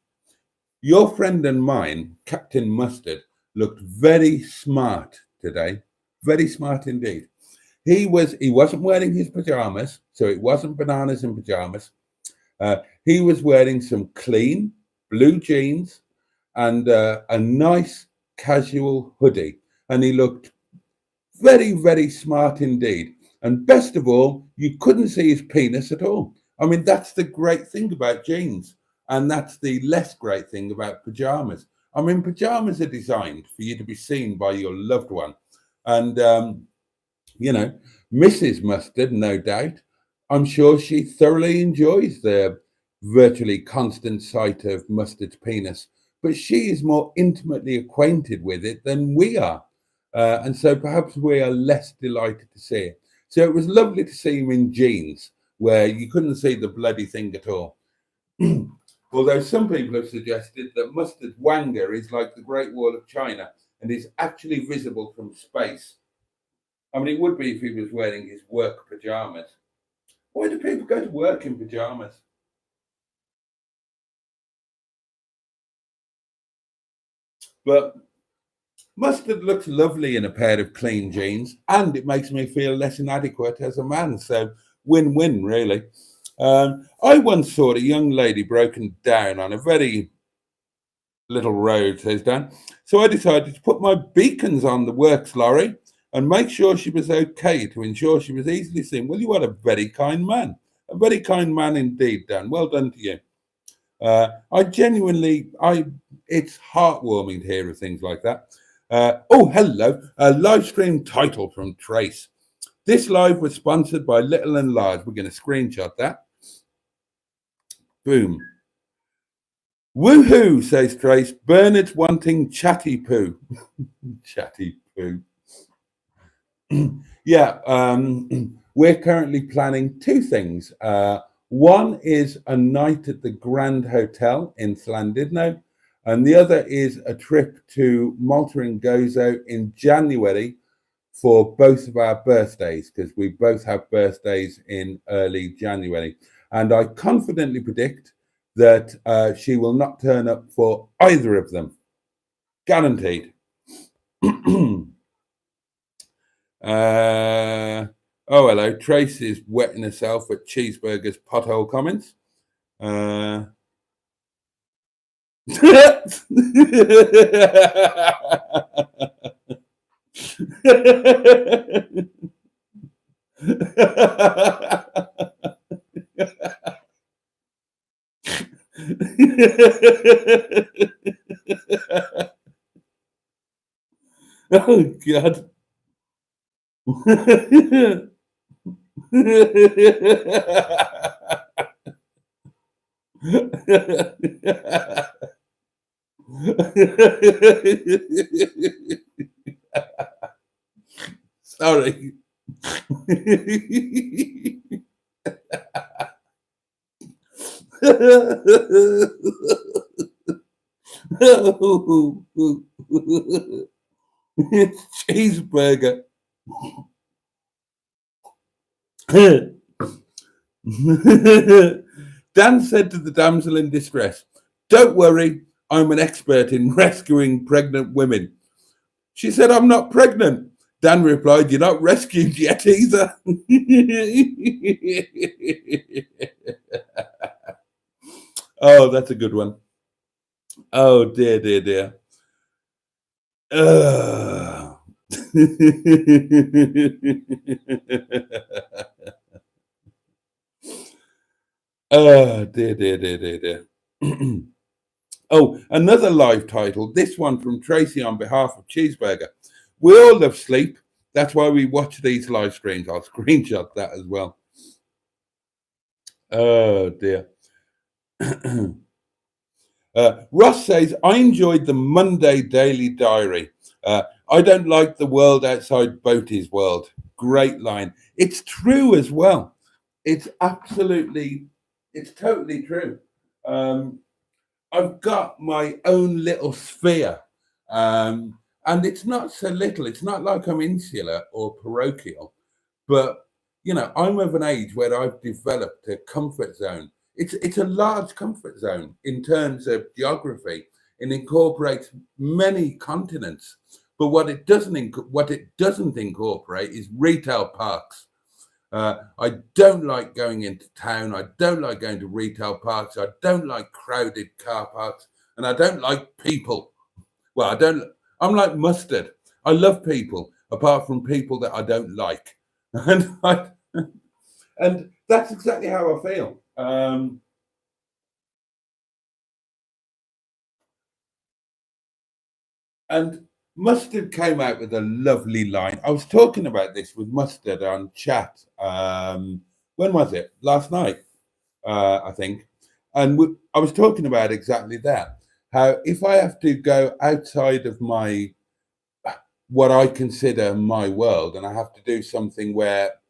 Your friend and mine, Captain Mustard, looked very smart today. Very smart indeed. He wasn't wearing his pajamas, so it wasn't bananas in pajamas. He was wearing some clean blue jeans and a nice casual hoodie. And he looked very, very smart indeed. And best of all, you couldn't see his penis at all. I mean, that's the great thing about jeans. And that's the less great thing about pajamas. I mean, pajamas are designed for you to be seen by your loved one. And, Mrs. Mustard, no doubt, I'm sure she thoroughly enjoys the virtually constant sight of Mustard's penis. But she is more intimately acquainted with it than we are. And so perhaps we are less delighted to see it. So it was lovely to see him in jeans where you couldn't see the bloody thing at all. Although some people have suggested that Mustard's wanger is like the Great Wall of China and is actually visible from space. I mean, it would be if he was wearing his work pajamas. Why do people go to work in pajamas? But Mustard looks lovely in a pair of clean jeans, and it makes me feel less inadequate as a man. So win-win, really. I once saw a young lady broken down on a very little road, says Dan. So I decided to put my beacons on the works lorry and make sure she was okay to ensure she was easily seen. Well, you are a very kind man. A very kind man indeed, Dan. Well done to you. It's heartwarming to hear of things like that. Hello. A live stream title from Trace. This live was sponsored by Little and Large. We're going to screenshot that. Boom. Woohoo, says Trace. Bernard's wanting chatty poo. Chatty poo. We're currently planning two things. One is a night at the Grand Hotel in Llandudno, and the other is a trip to Malta and Gozo in January for both of our birthdays, because we both have birthdays in early January. And I confidently predict that she will not turn up for either of them. Guaranteed. Hello. Trace is wetting herself at Cheeseburger's pothole comments. Oh, God. Sorry. It's Cheeseburger. Dan said to the damsel in distress, "Don't worry, I'm an expert in rescuing pregnant women." She said, "I'm not pregnant." Dan replied, "You're not rescued yet either." Oh, that's a good one. Oh, dear, dear, dear. Oh, dear, dear, dear, dear, dear. Oh, another live title. This one from Tracy on behalf of Cheeseburger. We all love sleep. That's why we watch these live streams. I'll screenshot that as well. Oh, dear. Ross says, I enjoyed the Monday Daily Diary. I don't like the world outside Boaty's world. Great line. It's true as well. It's totally true. I've got my own little sphere. And it's not so little. It's not like I'm insular or parochial, but I'm of an age where I've developed a comfort zone. It's a large comfort zone in terms of geography. It incorporates many continents, but what it doesn't incorporate is retail parks. I don't like going into town. I don't like going to retail parks. I don't like crowded car parks, and I don't like people. Well, I'm like mustard. I love people, apart from people that I don't like, and that's exactly how I feel. And Mustard came out with a lovely line. I was talking about this with Mustard on chat. When was it? Last night, I think. And I was talking about exactly that. How if I have to go outside of what I consider my world, and I have to do something where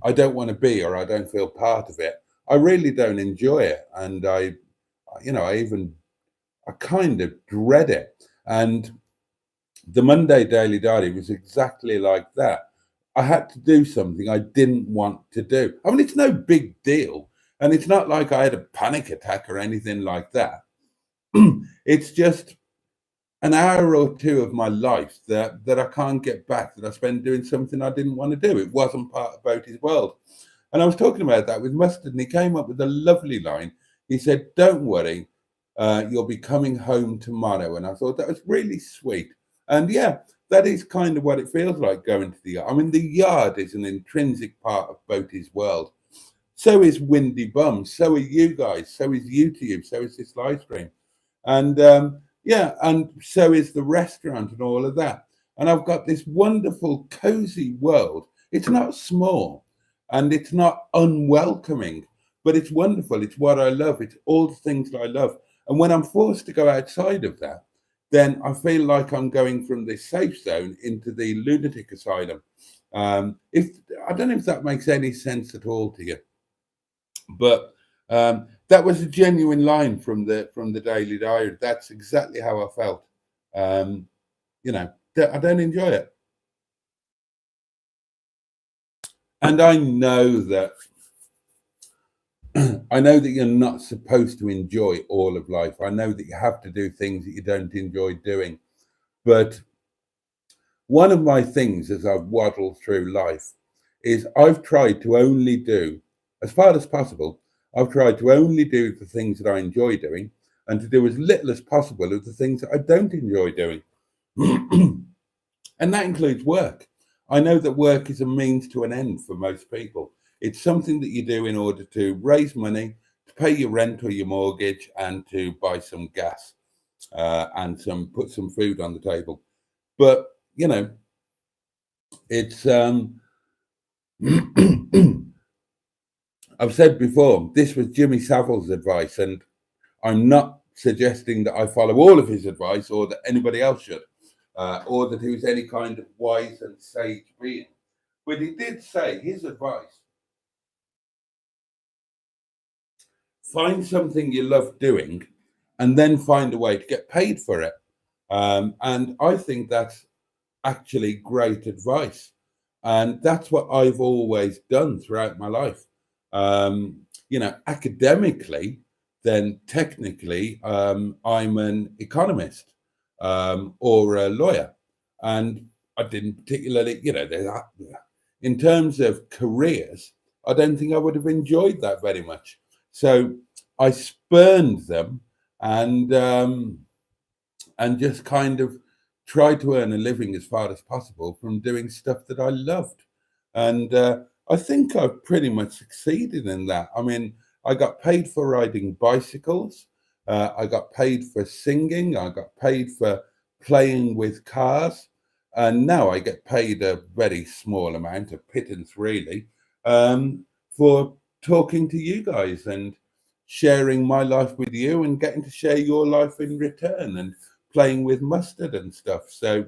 I don't want to be or I don't feel part of it, I really don't enjoy it, and I kind of dread it. And the Monday Daily Diary was exactly like that. I had to do something I didn't want to do. I mean, it's no big deal, and it's not like I had a panic attack or anything like that. It's just an hour or two of my life that I can't get back, that I spent doing something I didn't want to do. It wasn't part of Boaty's world. And I was talking about that with Mustard, and he came up with a lovely line. He said, "Don't worry, you'll be coming home tomorrow." And I thought that was really sweet. And yeah, that is kind of what it feels like going to the yard. I mean, the yard is an intrinsic part of Boaty's world. So is Windy Bum. So are you guys. So is YouTube. So is this live stream. And yeah, and so is the restaurant and all of that. And I've got this wonderful, cozy world. It's not small and it's not unwelcoming, but it's wonderful. It's what I love. It's all the things that I love. And when I'm forced to go outside of that, then I feel like I'm going from the safe zone into the lunatic asylum. If I don't know if that makes any sense at all to you, but that was a genuine line from the Daily Diary. That's exactly how I felt. I don't enjoy it, and I know that you're not supposed to enjoy all of life. I know that you have to do things that you don't enjoy doing, but one of my things as I've waddled through life is I've tried to only do, as far as possible, I've tried to only do the things that I enjoy doing and to do as little as possible of the things that I don't enjoy doing. And that includes work. I know that work is a means to an end for most people. It's something that you do in order to raise money, to pay your rent or your mortgage, and to buy some gas and put some food on the table. But it's I've said before, this was Jimmy Savile's advice, and I'm not suggesting that I follow all of his advice or that anybody else should, or that he was any kind of wise and sage being. But he did say his advice: find something you love doing and then find a way to get paid for it. And I think that's actually great advice. And that's what I've always done throughout my life. Academically, then technically, I'm an economist or a lawyer. And I didn't particularly, in terms of careers, I don't think I would have enjoyed that very much. So I spurned them and just kind of tried to earn a living as far as possible from doing stuff that I loved. And I think I've pretty much succeeded in that. I mean, I got paid for riding bicycles. I got paid for singing. I got paid for playing with cars. And now I get paid a very small amount, a pittance really, for talking to you guys and sharing my life with you and getting to share your life in return and playing with mustard and stuff. So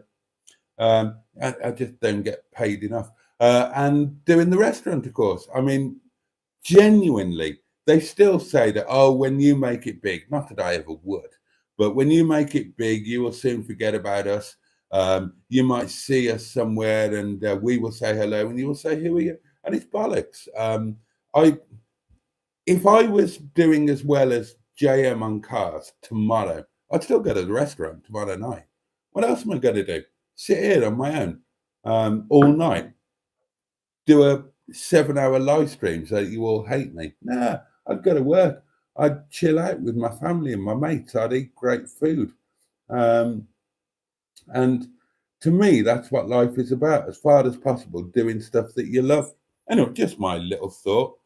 I just don't get paid enough. And doing the restaurant, of course. I mean, genuinely, they still say that, oh, when you make it big, not that I ever would, but when you make it big, you will soon forget about us. You might see us somewhere and we will say hello and you will say, who are you? And it's bollocks. If I was doing as well as JM on cars tomorrow, I'd still go to the restaurant tomorrow night. What else am I going to do? Sit here on my own all night, do a 7-hour live stream so that you all hate me? Nah, I'd go to work. I'd chill out with my family and my mates. I'd eat great food. And to me, that's what life is about, as far as possible, doing stuff that you love. Anyway, just my little thought.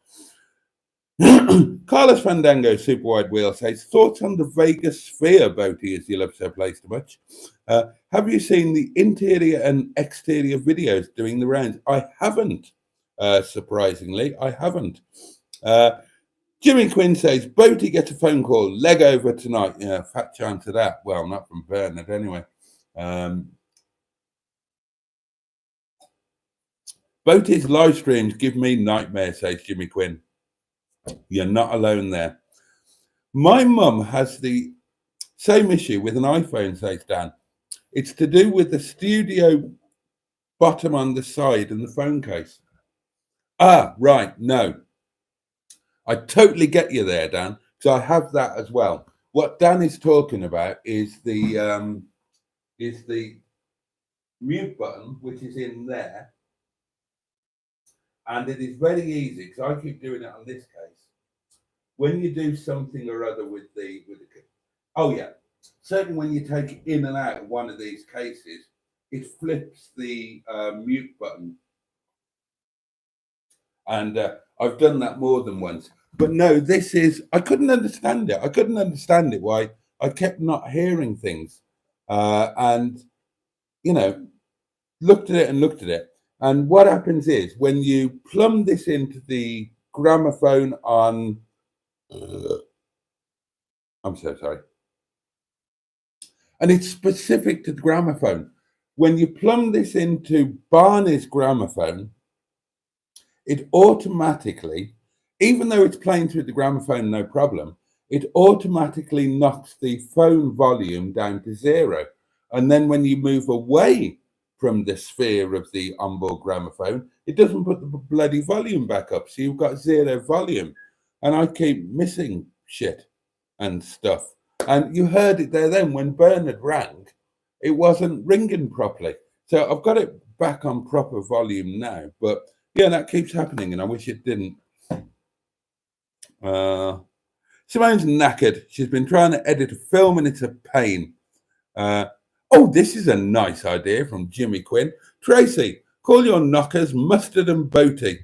Carlos Fandango, Super Wide Wheel, says, thoughts on the Vegas Sphere, Boaty, as you love so place so much. Have you seen the interior and exterior videos doing the rounds? I haven't, surprisingly. I haven't. Jimmy Quinn says, Boaty gets a phone call, leg over tonight. Yeah, fat chance of that. Well, not from Bernard anyway. Boaty's live streams give me nightmares, says Jimmy Quinn. You're not alone there. My mum has the same issue with an iPhone, says Dan. It's to do with the studio bottom on the side and the phone case. Ah, right. No. I totally get you there, Dan, because I have that as well. What Dan is talking about is the mute button, which is in there. And it is very easy, because I keep doing it on this case. When you do something or other with the oh yeah, certainly when you take it in and out of one of these cases, it flips the mute button. And I've done that more than once. But no, I couldn't understand it. I couldn't understand it, why I kept not hearing things. And, looked at it. And what happens is when you plumb this into the gramophone on, I'm so sorry. And it's specific to the gramophone. When you plumb this into Barney's gramophone, it automatically, even though it's playing through the gramophone, no problem, it automatically knocks the phone volume down to 0. And then when you move away from the sphere of the onboard gramophone, it doesn't put the bloody volume back up. So you've got 0 volume. And I keep missing shit and stuff. And you heard it there then when Bernard rang, it wasn't ringing properly. So I've got it back on proper volume now. But yeah, that keeps happening and I wish it didn't. Simone's knackered. She's been trying to edit a film and it's a pain. Oh, this is a nice idea from Jimmy Quinn. Tracy, call your knockers Mustard and Boaty.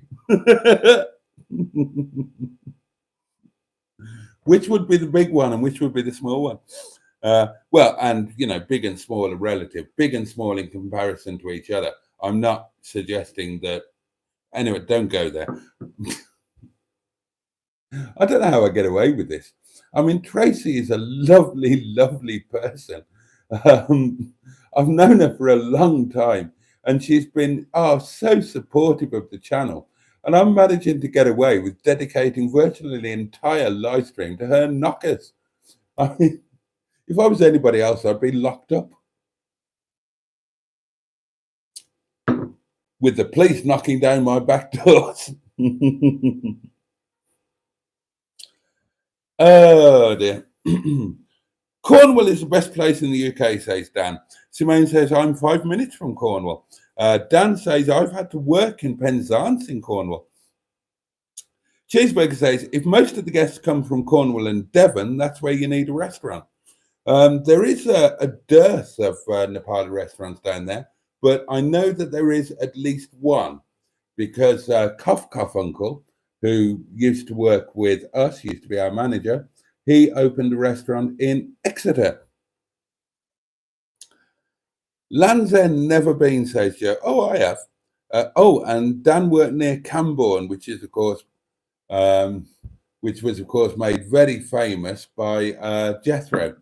Which would be the big one and which would be the small one? Well, and, big and small are relative. Big and small in comparison to each other. I'm not suggesting that. Anyway, don't go there. I don't know how I get away with this. I mean, Tracy is a lovely, lovely person. I've known her for a long time and she's been so supportive of the channel. And I'm managing to get away with dedicating virtually the entire live stream to her knockers. I mean, if I was anybody else, I'd be locked up. With the police knocking down my back doors. Oh dear. Cornwall is the best place in the UK, says Dan. Simone says, I'm 5 minutes from Cornwall. Dan says, I've had to work in Penzance in Cornwall. Cheeseburger says, if most of the guests come from Cornwall and Devon, that's where you need a restaurant. There is a dearth of Nepali restaurants down there, but I know that there is at least one because Cuff Uncle, who used to work with us, used to be our manager, he opened a restaurant in Exeter. Land's End never been, says Joe. Oh, I have. And Dan worked near Camborne, which is, of course, which was, of course, made very famous by Jethro.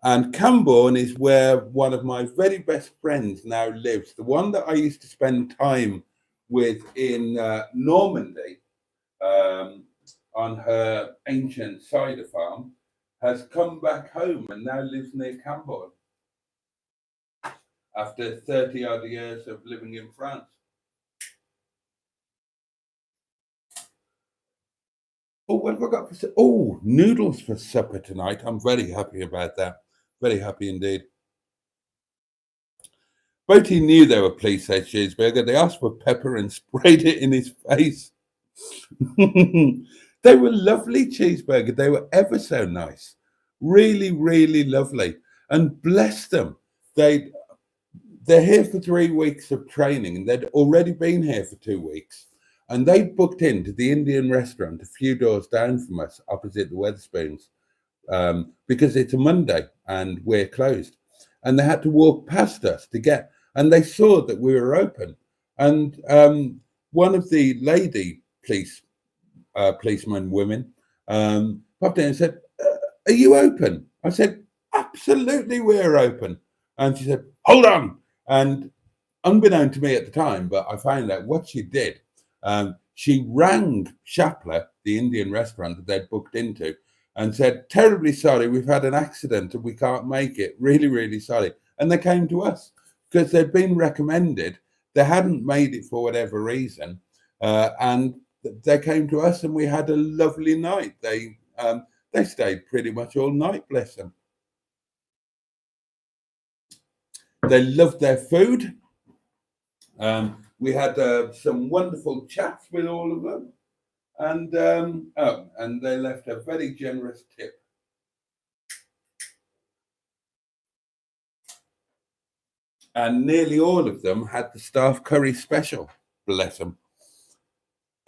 And Camborne is where one of my very best friends now lives. The one that I used to spend time with in Normandy on her ancient cider farm has come back home and now lives near Camborne after 30 odd years of living in France. Oh, what have I got for supper? Oh, noodles for supper tonight. I'm very happy about that. Very happy indeed. Boaty knew they were pleased, said Cheeseburger. They asked for pepper and sprayed it in his face. They were lovely, Cheeseburger. They were ever so nice. Really, really lovely. And bless them. They're here for 3 weeks of training, and they'd already been here for 2 weeks. And they booked into the Indian restaurant a few doors down from us, opposite the Wetherspoons, because it's a Monday and we're closed. And they had to walk past us to get, and they saw that we were open. And one of the lady policemen women popped in and said, are you open? I said, absolutely, we're open. And she said, hold on. And unbeknown to me at the time, but I found out what she did. She rang Shapler, the Indian restaurant that they'd booked into, and said, terribly sorry, we've had an accident and we can't make it. Really, really sorry. And they came to us because they'd been recommended. They hadn't made it for whatever reason. And they came to us and we had a lovely night. They stayed pretty much all night, bless them. They loved their food. We had some wonderful chats with all of them. And and they left a very generous tip. And nearly all of them had the staff curry special, bless them.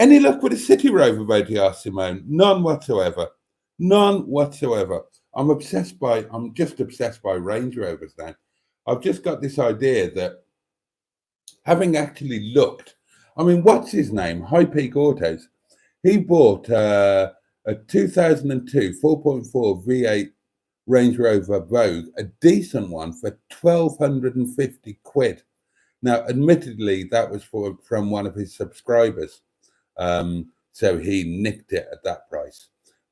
Any luck with a City Rover, Boaty asked Simone? None whatsoever. None whatsoever. I'm just obsessed by Range Rovers now. I've just got this idea that having actually looked, I mean, what's his name? High Peak Autos. He bought a 2002 4.4 V8 Range Rover Vogue, a decent one, for 1,250 quid. Now, admittedly, that was from one of his subscribers. So he nicked it at that price.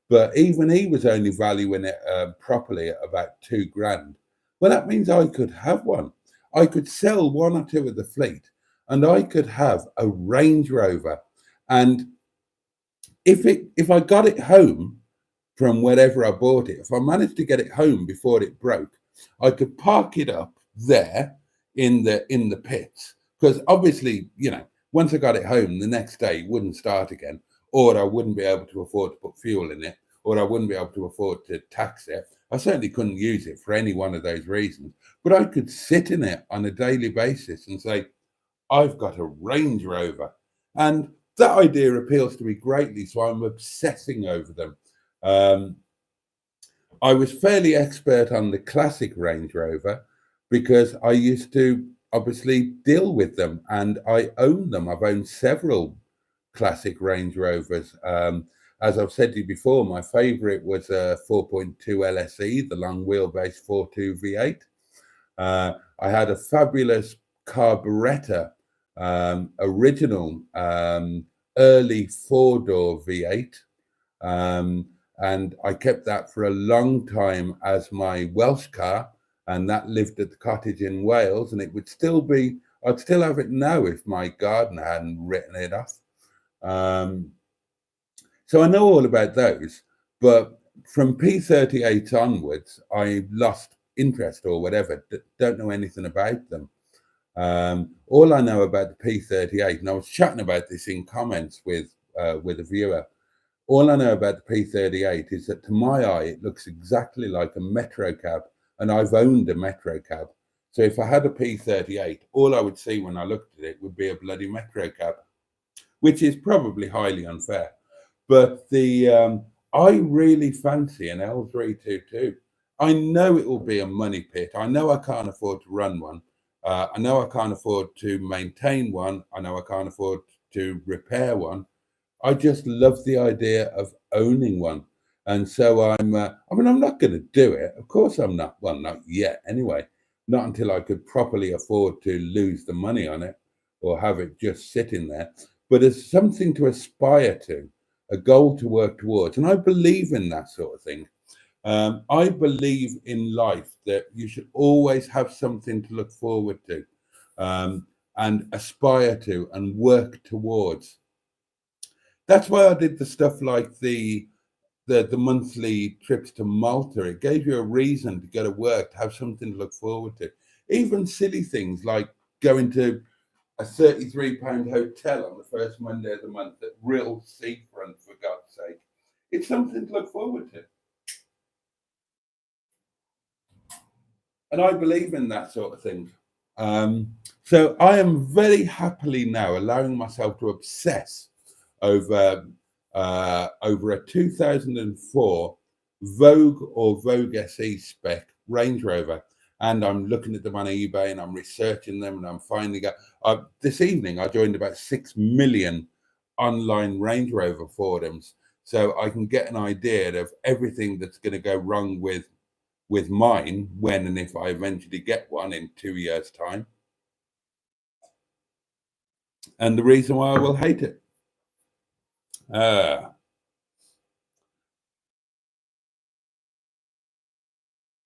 But even he was only valuing it properly at about £2,000. Well, that means I could have one. I could sell one or two of the fleet and I could have a Range Rover. And if I got it home from wherever I bought it, if I managed to get it home before it broke, I could park it up there in the pits. Because obviously, you know, once I got it home, the next day it wouldn't start again, or I wouldn't be able to afford to put fuel in it, or I wouldn't be able to afford to tax it. I certainly couldn't use it for any one of those reasons, but I could sit in it on a daily basis and say, I've got a Range Rover. And that idea appeals to me greatly, so I'm obsessing over them. I was fairly expert on the classic Range Rover because I used to obviously deal with them and I own them. I've owned several classic Range Rovers. As I've said to you before, my favorite was a 4.2 LSE, the long wheelbase 4.2 V8. I had a fabulous carburettor, original early 4-door V8. And I kept that for a long time as my Welsh car, and that lived at the cottage in Wales, and it would still be, I'd still have it now if my gardener hadn't written it off. So I know all about those, but from P38 onwards, I lost interest or whatever. Don't know anything about them. All I know about the P38, and I was chatting about this in comments with a viewer. All I know about the P38 is that to my eye, it looks exactly like a metro cab, and I've owned a metro cab. So if I had a P38, all I would see when I looked at it would be a bloody metro cab, which is probably highly unfair. But I really fancy an L322. I know it will be a money pit. I know I can't afford to run one. I know I can't afford to maintain one. I know I can't afford to repair one. I just love the idea of owning one. And so I'm not going to do it. Of course I'm not. Well, not yet anyway. Not until I could properly afford to lose the money on it or have it just sitting there. But as something to aspire to, a goal to work towards. And I believe in that sort of thing. I believe in life that you should always have something to look forward to and aspire to and work towards. That's why I did the stuff like the monthly trips to Malta. It gave you a reason to go to work, to have something to look forward to. Even silly things like going to a £33 hotel on the first Monday of the month at real seafront, for God's sake. It's something to look forward to. And I believe in that sort of thing. So I am very happily now allowing myself to obsess over a 2004 Vogue or Vogue SE spec Range Rover. And I'm looking at them on eBay and I'm researching them and I'm finding out. This evening, I joined about 6 million online Range Rover forums. So I can get an idea of everything that's going to go wrong with mine when and if I eventually get one in 2 years' time. And the reason why I will hate it.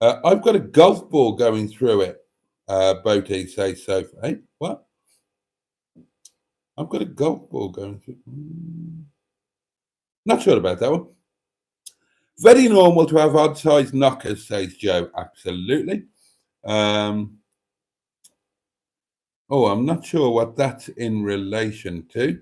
I've got a golf ball going through it. Boaty says so. Hey, what? I've got a golf ball going through. Not sure about that one. Very normal to have odd-sized knockers, says Joe. Absolutely. I'm not sure what that's in relation to.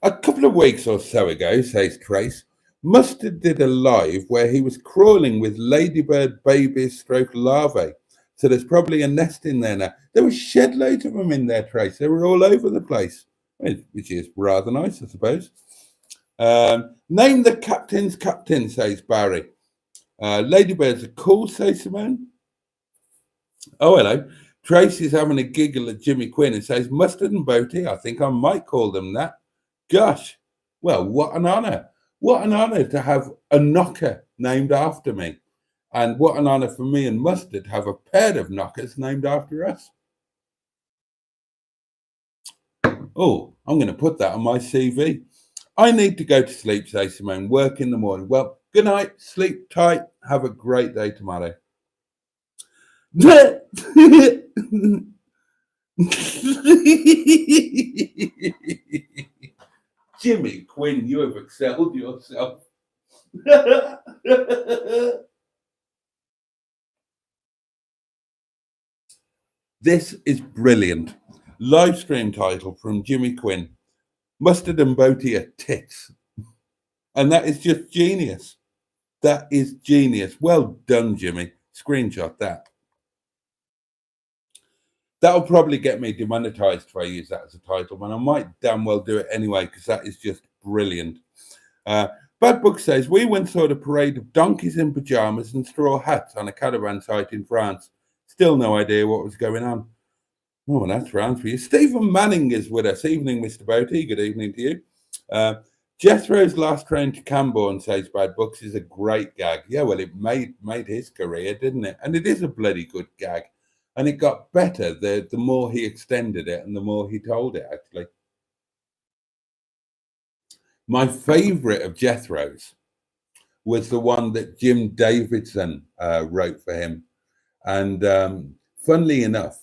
A couple of weeks or so ago, says Trace, Mustard did a live where he was crawling with ladybird babies stroke larvae. So there's probably a nest in there now. There were shed loads of them in there, Trace. They were all over the place, which is rather nice, I suppose. Name the captain's captain, says Barry. Ladybirds are cool, says Simone. Oh, hello. Trace is having a giggle at Jimmy Quinn and says, Mustard and Boaty, I think I might call them that. Gosh, well, what an honour. What an honour to have a knocker named after me. And what an honour for me and Mustard to have a pair of knockers named after us. Oh, I'm going to put that on my CV. I need to go to sleep, says Simone. Work in the morning. Well, good night. Sleep tight. Have a great day tomorrow. Jimmy Quinn, you have excelled yourself. This is brilliant. Live stream title from Jimmy Quinn. Mustard and Boaty are tits. And that is just genius. That is genius. Well done, Jimmy. Screenshot that. That'll probably get me demonetized if I use that as a title, but I might damn well do it anyway because that is just brilliant. Bad Book says, we once saw the parade of donkeys in pajamas and straw hats on a caravan site in France. Still no idea what was going on. Oh, that's France for you. Stephen Manning is with us. Evening, Mr. Boaty. Good evening to you. Jethro's Last Train to Camborne, says Bad Books, is a great gag. Yeah, well, it made his career, didn't it? And it is a bloody good gag. And it got better the more he extended it and the more he told it, actually. My favourite of Jethro's was the one that Jim Davidson wrote for him. And funnily enough,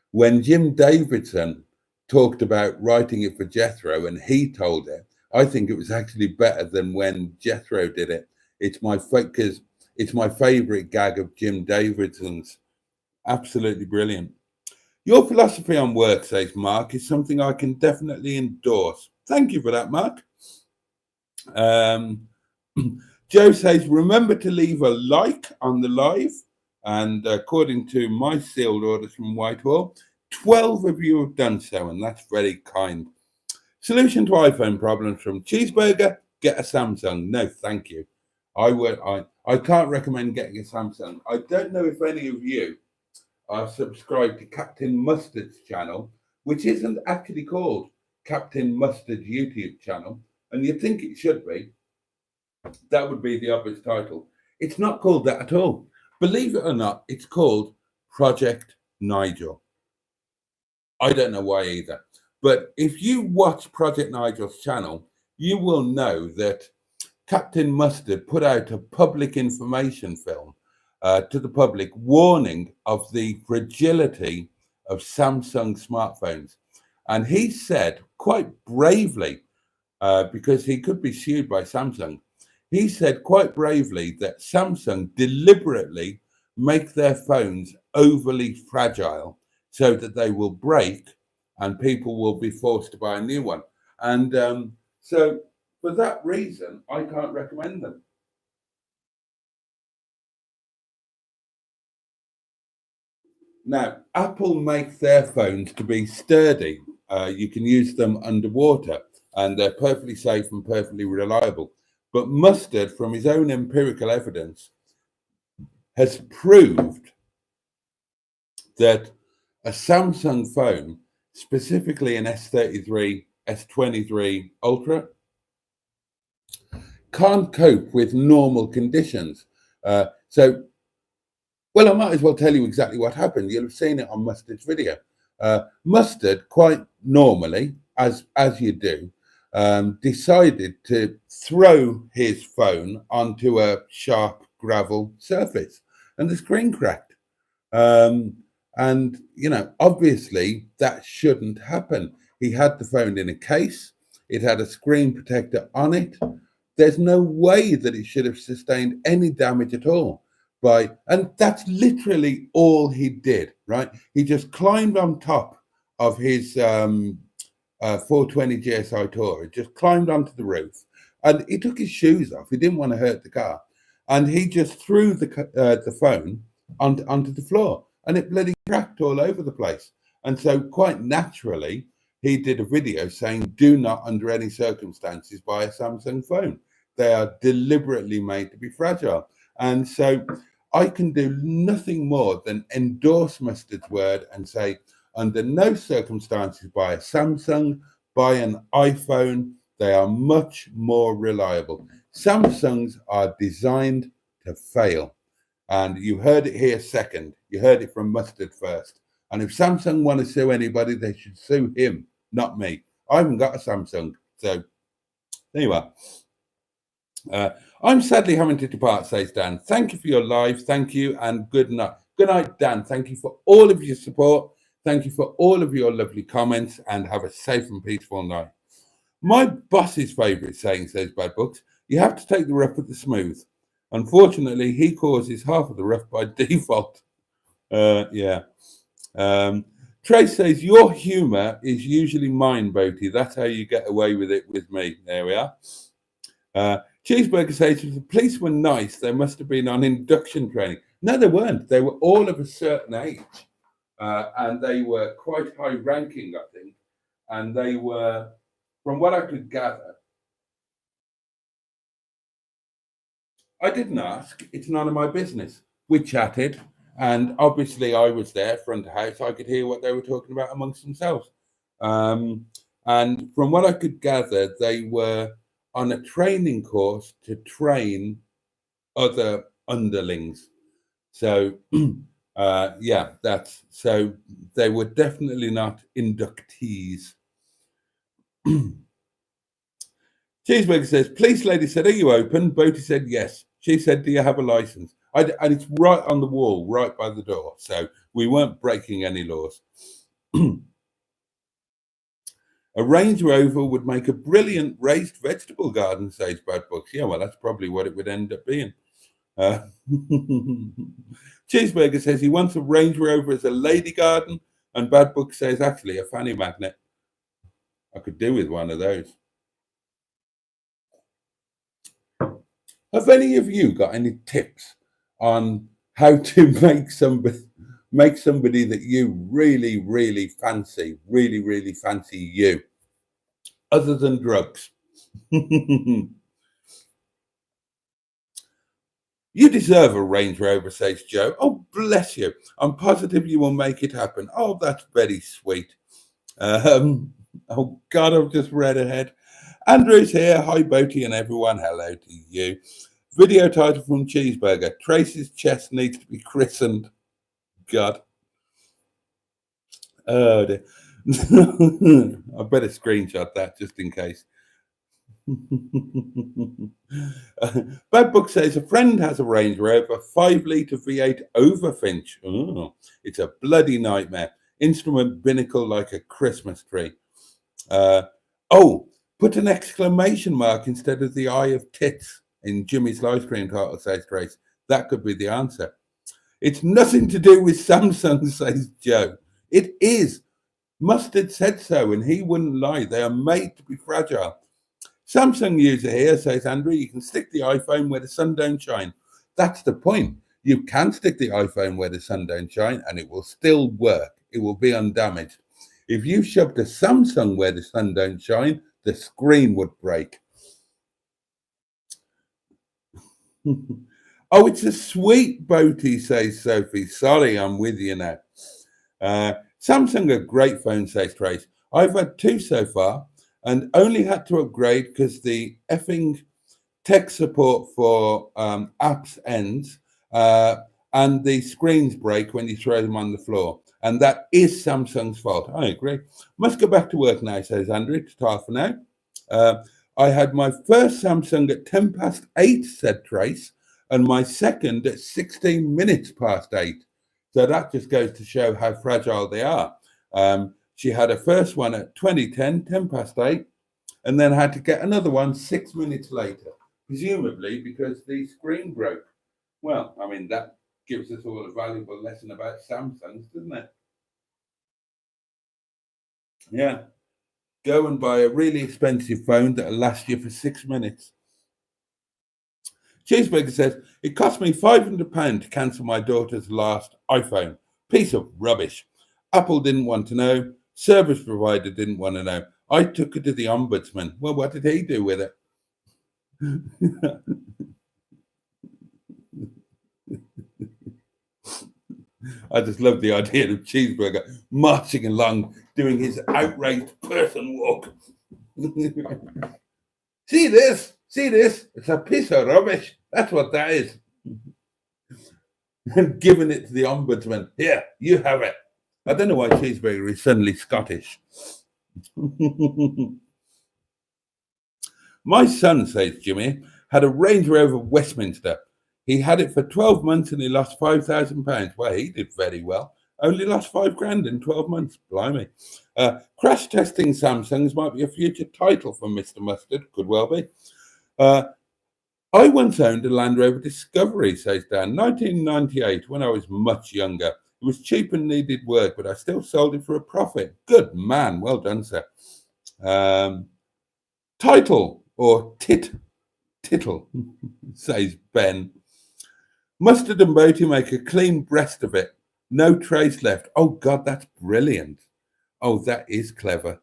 when Jim Davidson talked about writing it for Jethro and he told it, I think it was actually better than when Jethro did it. It's my because it's my favorite gag of Jim Davidson's. Absolutely brilliant. Your philosophy on work, says Mark, is something I can definitely endorse. Thank you for that, Mark. Joe says, remember to leave a like on the live. And according to my sealed orders from Whitehall, 12 of you have done so, and that's very kind. Solution to iPhone problems from Cheeseburger, get a Samsung. No, thank you. I can't recommend getting a Samsung. I don't know if any of you are subscribed to Captain Mustard's channel, which isn't actually called Captain Mustard's YouTube channel, and you'd think it should be. That would be the obvious title. It's not called that at all. Believe it or not, it's called Project Nigel. I don't know why either. But if you watch Project Nigel's channel, you will know that Captain Mustard put out a public information film to the public warning of the fragility of Samsung smartphones. And he said quite bravely, because he could be sued by Samsung, he said quite bravely that Samsung deliberately make their phones overly fragile so that they will break and people will be forced to buy a new one. And so for that reason, I can't recommend them. Now, Apple make their phones to be sturdy. You can use them underwater and they're perfectly safe and perfectly reliable. But Mustard, from his own empirical evidence, has proved that a Samsung phone, specifically an S33, S23 Ultra, can't cope with normal conditions. Well, I might as well tell you exactly what happened. You'll have seen it on Mustard's video. Mustard, quite normally, as you do, decided to throw his phone onto a sharp gravel surface, and the screen cracked. And, you know, obviously that shouldn't happen. He had the phone in a case. It had a screen protector on it. There's no way that it should have sustained any damage at all. And that's literally all he did, right? He just climbed on top of his 420 GSI Tourer, just climbed onto the roof, and he took his shoes off. He didn't want to hurt the car, and he just threw the phone onto the floor, and it bloody cracked all over the place. And so, quite naturally, he did a video saying, "Do not, under any circumstances, buy a Samsung phone. They are deliberately made to be fragile." And so, I can do nothing more than endorse Mustard's word and say, under no circumstances buy a Samsung, buy an iPhone. They are much more reliable. Samsungs are designed to fail. And you heard it here second. You heard it from Mustard first. And if Samsung want to sue anybody, they should sue him, not me. I haven't got a Samsung. So there you are. I'm sadly having to depart, says Dan. Thank you for your live. Thank you and good night. Good night, Dan. Thank you for all of your support. Thank you for all of your lovely comments and have a safe and peaceful night. My boss's favourite saying, says Bad Books, you have to take the rough with the smooth. Unfortunately, he causes half of the rough by default. Yeah. Trace says, your humour is usually mine, Boaty. That's how you get away with it with me. There we are. Cheeseburger says, if the police were nice, they must have been on induction training. No, they weren't. They were all of a certain age. And they were quite high ranking, I think. And they were, from what I could gather, I didn't ask. It's none of my business. We chatted. And obviously I was there front of house. I could hear what they were talking about amongst themselves. And from what I could gather, they were on a training course to train other underlings. So, yeah, that's so they were definitely not inductees. Cheeseburger says, police lady said, are you open? Boaty said, yes. She said, do you have a license? And it's right on the wall, right by the door. So we weren't breaking any laws. A Range Rover would make a brilliant raised vegetable garden, says Bad Books. Yeah, well, that's probably what it would end up being. Cheeseburger says he wants a Range Rover as a lady garden, and Bad Book says actually a fanny magnet. I could do with one of those. Have any of you got any tips on how to make somebody that you really, really fancy you, other than drugs? You deserve a Range Rover, says Joe. Oh, bless you. I'm positive you will make it happen. Oh, that's very sweet. Oh, God, I've just read ahead. Andrew's here. Hi, Boaty and everyone. Hello to you. Video title from Cheeseburger. Tracy's chest needs to be christened. God. Oh, dear. I better screenshot that just in case. Bad Book says a friend has a Range Rover 5-litre V8 Overfinch. Oh, it's a bloody nightmare. Instrument binnacle like a Christmas tree. Put an exclamation mark instead of the eye of tits in Jimmy's live stream title, says Trace. That could be the answer. It's nothing to do with Samsung, says Joe. It is. Mustard said so, and he wouldn't lie. They are made to be fragile. Samsung user here, says Andrew, you can stick the iPhone where the sun don't shine. That's the point. You can stick the iPhone where the sun don't shine and it will still work. It will be undamaged. If you shoved a Samsung where the sun don't shine, the screen would break. Oh, it's a sweet Boaty, says Sophie. Sorry, I'm with you now. Samsung are great phones, says Trace. I've had 2 so far and only had to upgrade because the effing tech support for apps ends and the screens break when you throw them on the floor. And that is Samsung's fault. I agree. Must go back to work now, says Andrew. Ta for now. I had my first Samsung at 8:10, said Trace, and my second at 16 minutes past 8. So that just goes to show how fragile they are. She had her first one at 10:10, and then had to get another one 6 minutes later, presumably because the screen broke. Well, I mean, that gives us all a valuable lesson about Samsungs, doesn't it? Yeah. Go and buy a really expensive phone that'll last you for 6 minutes. Cheeseburger says, it cost me £500 to cancel my daughter's last iPhone. Piece of rubbish. Apple didn't want to know. Service provider didn't want to know. I took it to the ombudsman. Well, what did he do with it? I just love the idea of Cheeseburger marching along, doing his outraged person walk. See this? See this? It's a piece of rubbish. That's what that is. And giving it to the ombudsman. Here, you have it. I don't know why Cheeseburger is suddenly Scottish. My son, says Jimmy, had a Range Rover Westminster. He had it for 12 months and he lost £5,000. Well, he did very well. Only lost £5,000 in 12 months. Blimey. Crash testing Samsungs might be a future title for Mr. Mustard. Could well be. I once owned a Land Rover Discovery, says Dan, 1998, when I was much younger. It was cheap and needed work, but I still sold it for a profit. Good man. Well done, sir. Title or tittle, says Ben. Mustard and Boaty make a clean breast of it. No trace left. Oh, God, that's brilliant. Oh, that is clever.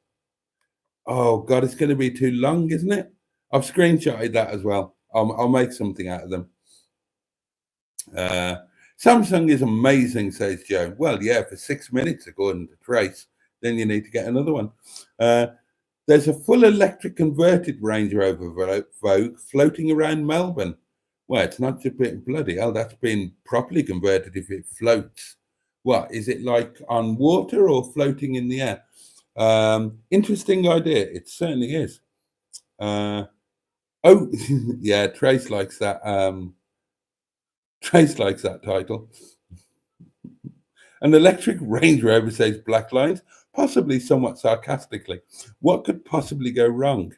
Oh, God, it's going to be too long, isn't it? I've screenshotted that as well. I'll make something out of them. Samsung is amazing, says Joe. Well, yeah, for 6 minutes, according to Trace. Then you need to get another one. There's a full electric converted Range Rover Vogue floating around Melbourne. Well, it's not just been bloody hell. That's been properly converted if it floats. What, is it like on water or floating in the air? Interesting idea. It certainly is. Yeah, Trace likes that. Trace likes that title. An electric Range Rover, says Black Lines. possibly somewhat sarcastically. What could possibly go wrong?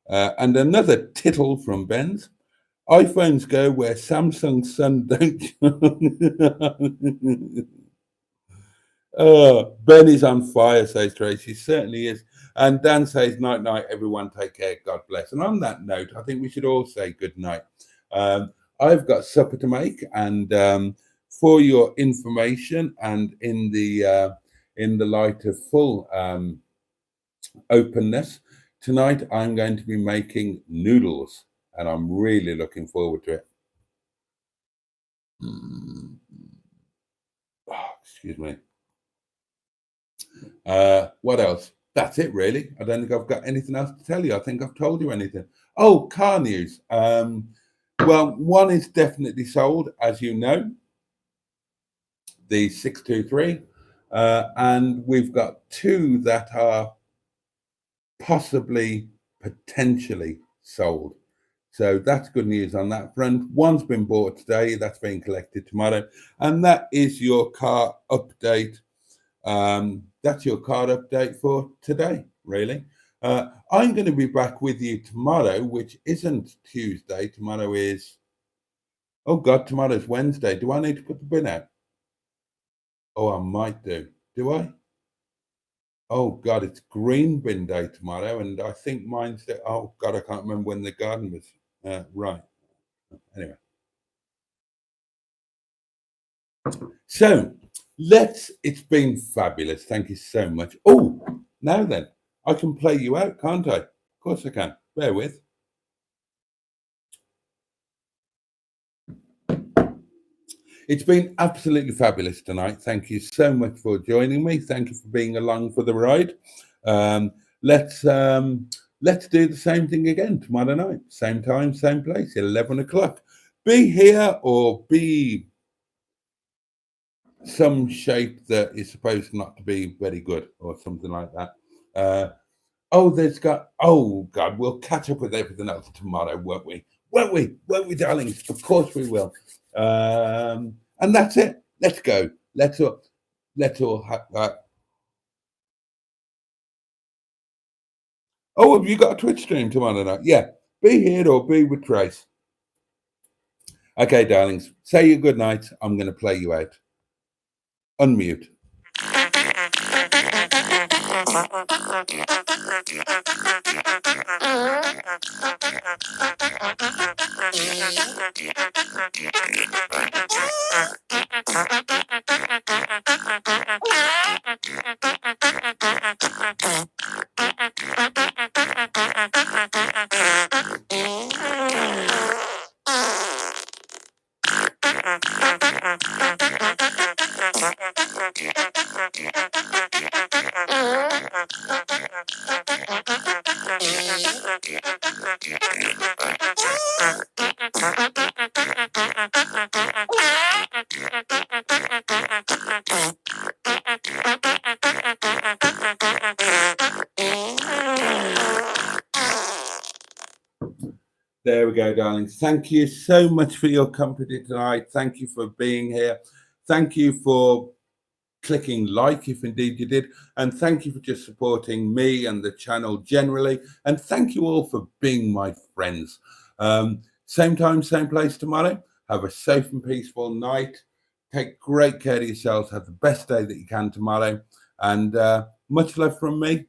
And another tittle from Ben's. iPhones go where Samsung's son don't. Oh, Ben is on fire, says Tracy. Certainly is. And Dan says, night, night, everyone take care. God bless. And on that note, I think we should all say good night. I've got supper to make, and for your information, and in the light of full openness, tonight I'm going to be making noodles, and I'm really looking forward to it. Oh, excuse me. What else? That's it, really. I don't think I've got anything else to tell you. I think I've told you anything. Oh, car news. Well, one is definitely sold, as you know, the 623, and we've got two that are possibly, potentially sold. So that's good news on that front. One's been bought today, that's being collected tomorrow, and that is your car update. That's your car update for today, really. I'm going to be back with you tomorrow, which isn't Tuesday. Tomorrow is, oh God, tomorrow's Wednesday. Do I need to put the bin out? Oh, I might do. Do I? Oh God, it's green bin day tomorrow, and I think mine's the, oh God, I can't remember when the garden was. Right. Anyway. So it's been fabulous. Thank you so much. Oh, now then, I can play you out, can't I? Of course I can. Bear with. It's been absolutely fabulous tonight. Thank you so much for joining me. Thank you for being along for the ride. Let's do the same thing again tomorrow night. Same time, same place, 11 o'clock. Be here or be some shape that is supposed not to be very good or something like that. Oh God, we'll catch up with everything else tomorrow, won't we? Won't we, darlings? Of course we will. And that's it. Let's go. Let's all have that. Oh, have you got a Twitch stream tomorrow night? Yeah. Be here or be with Trace. Okay, darlings. Say your good night. I'm going to play you out. Unmute. There we go, darlings. Thank you so much for your company tonight. Thank you for being here. Thank you for clicking like, if indeed you did. And thank you for just supporting me and the channel generally. And thank you all for being my friends. Same time, same place tomorrow. Have a safe and peaceful night. Take great care of yourselves. Have the best day that you can tomorrow. And much love from me.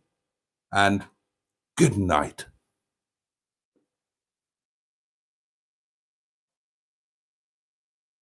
And good night.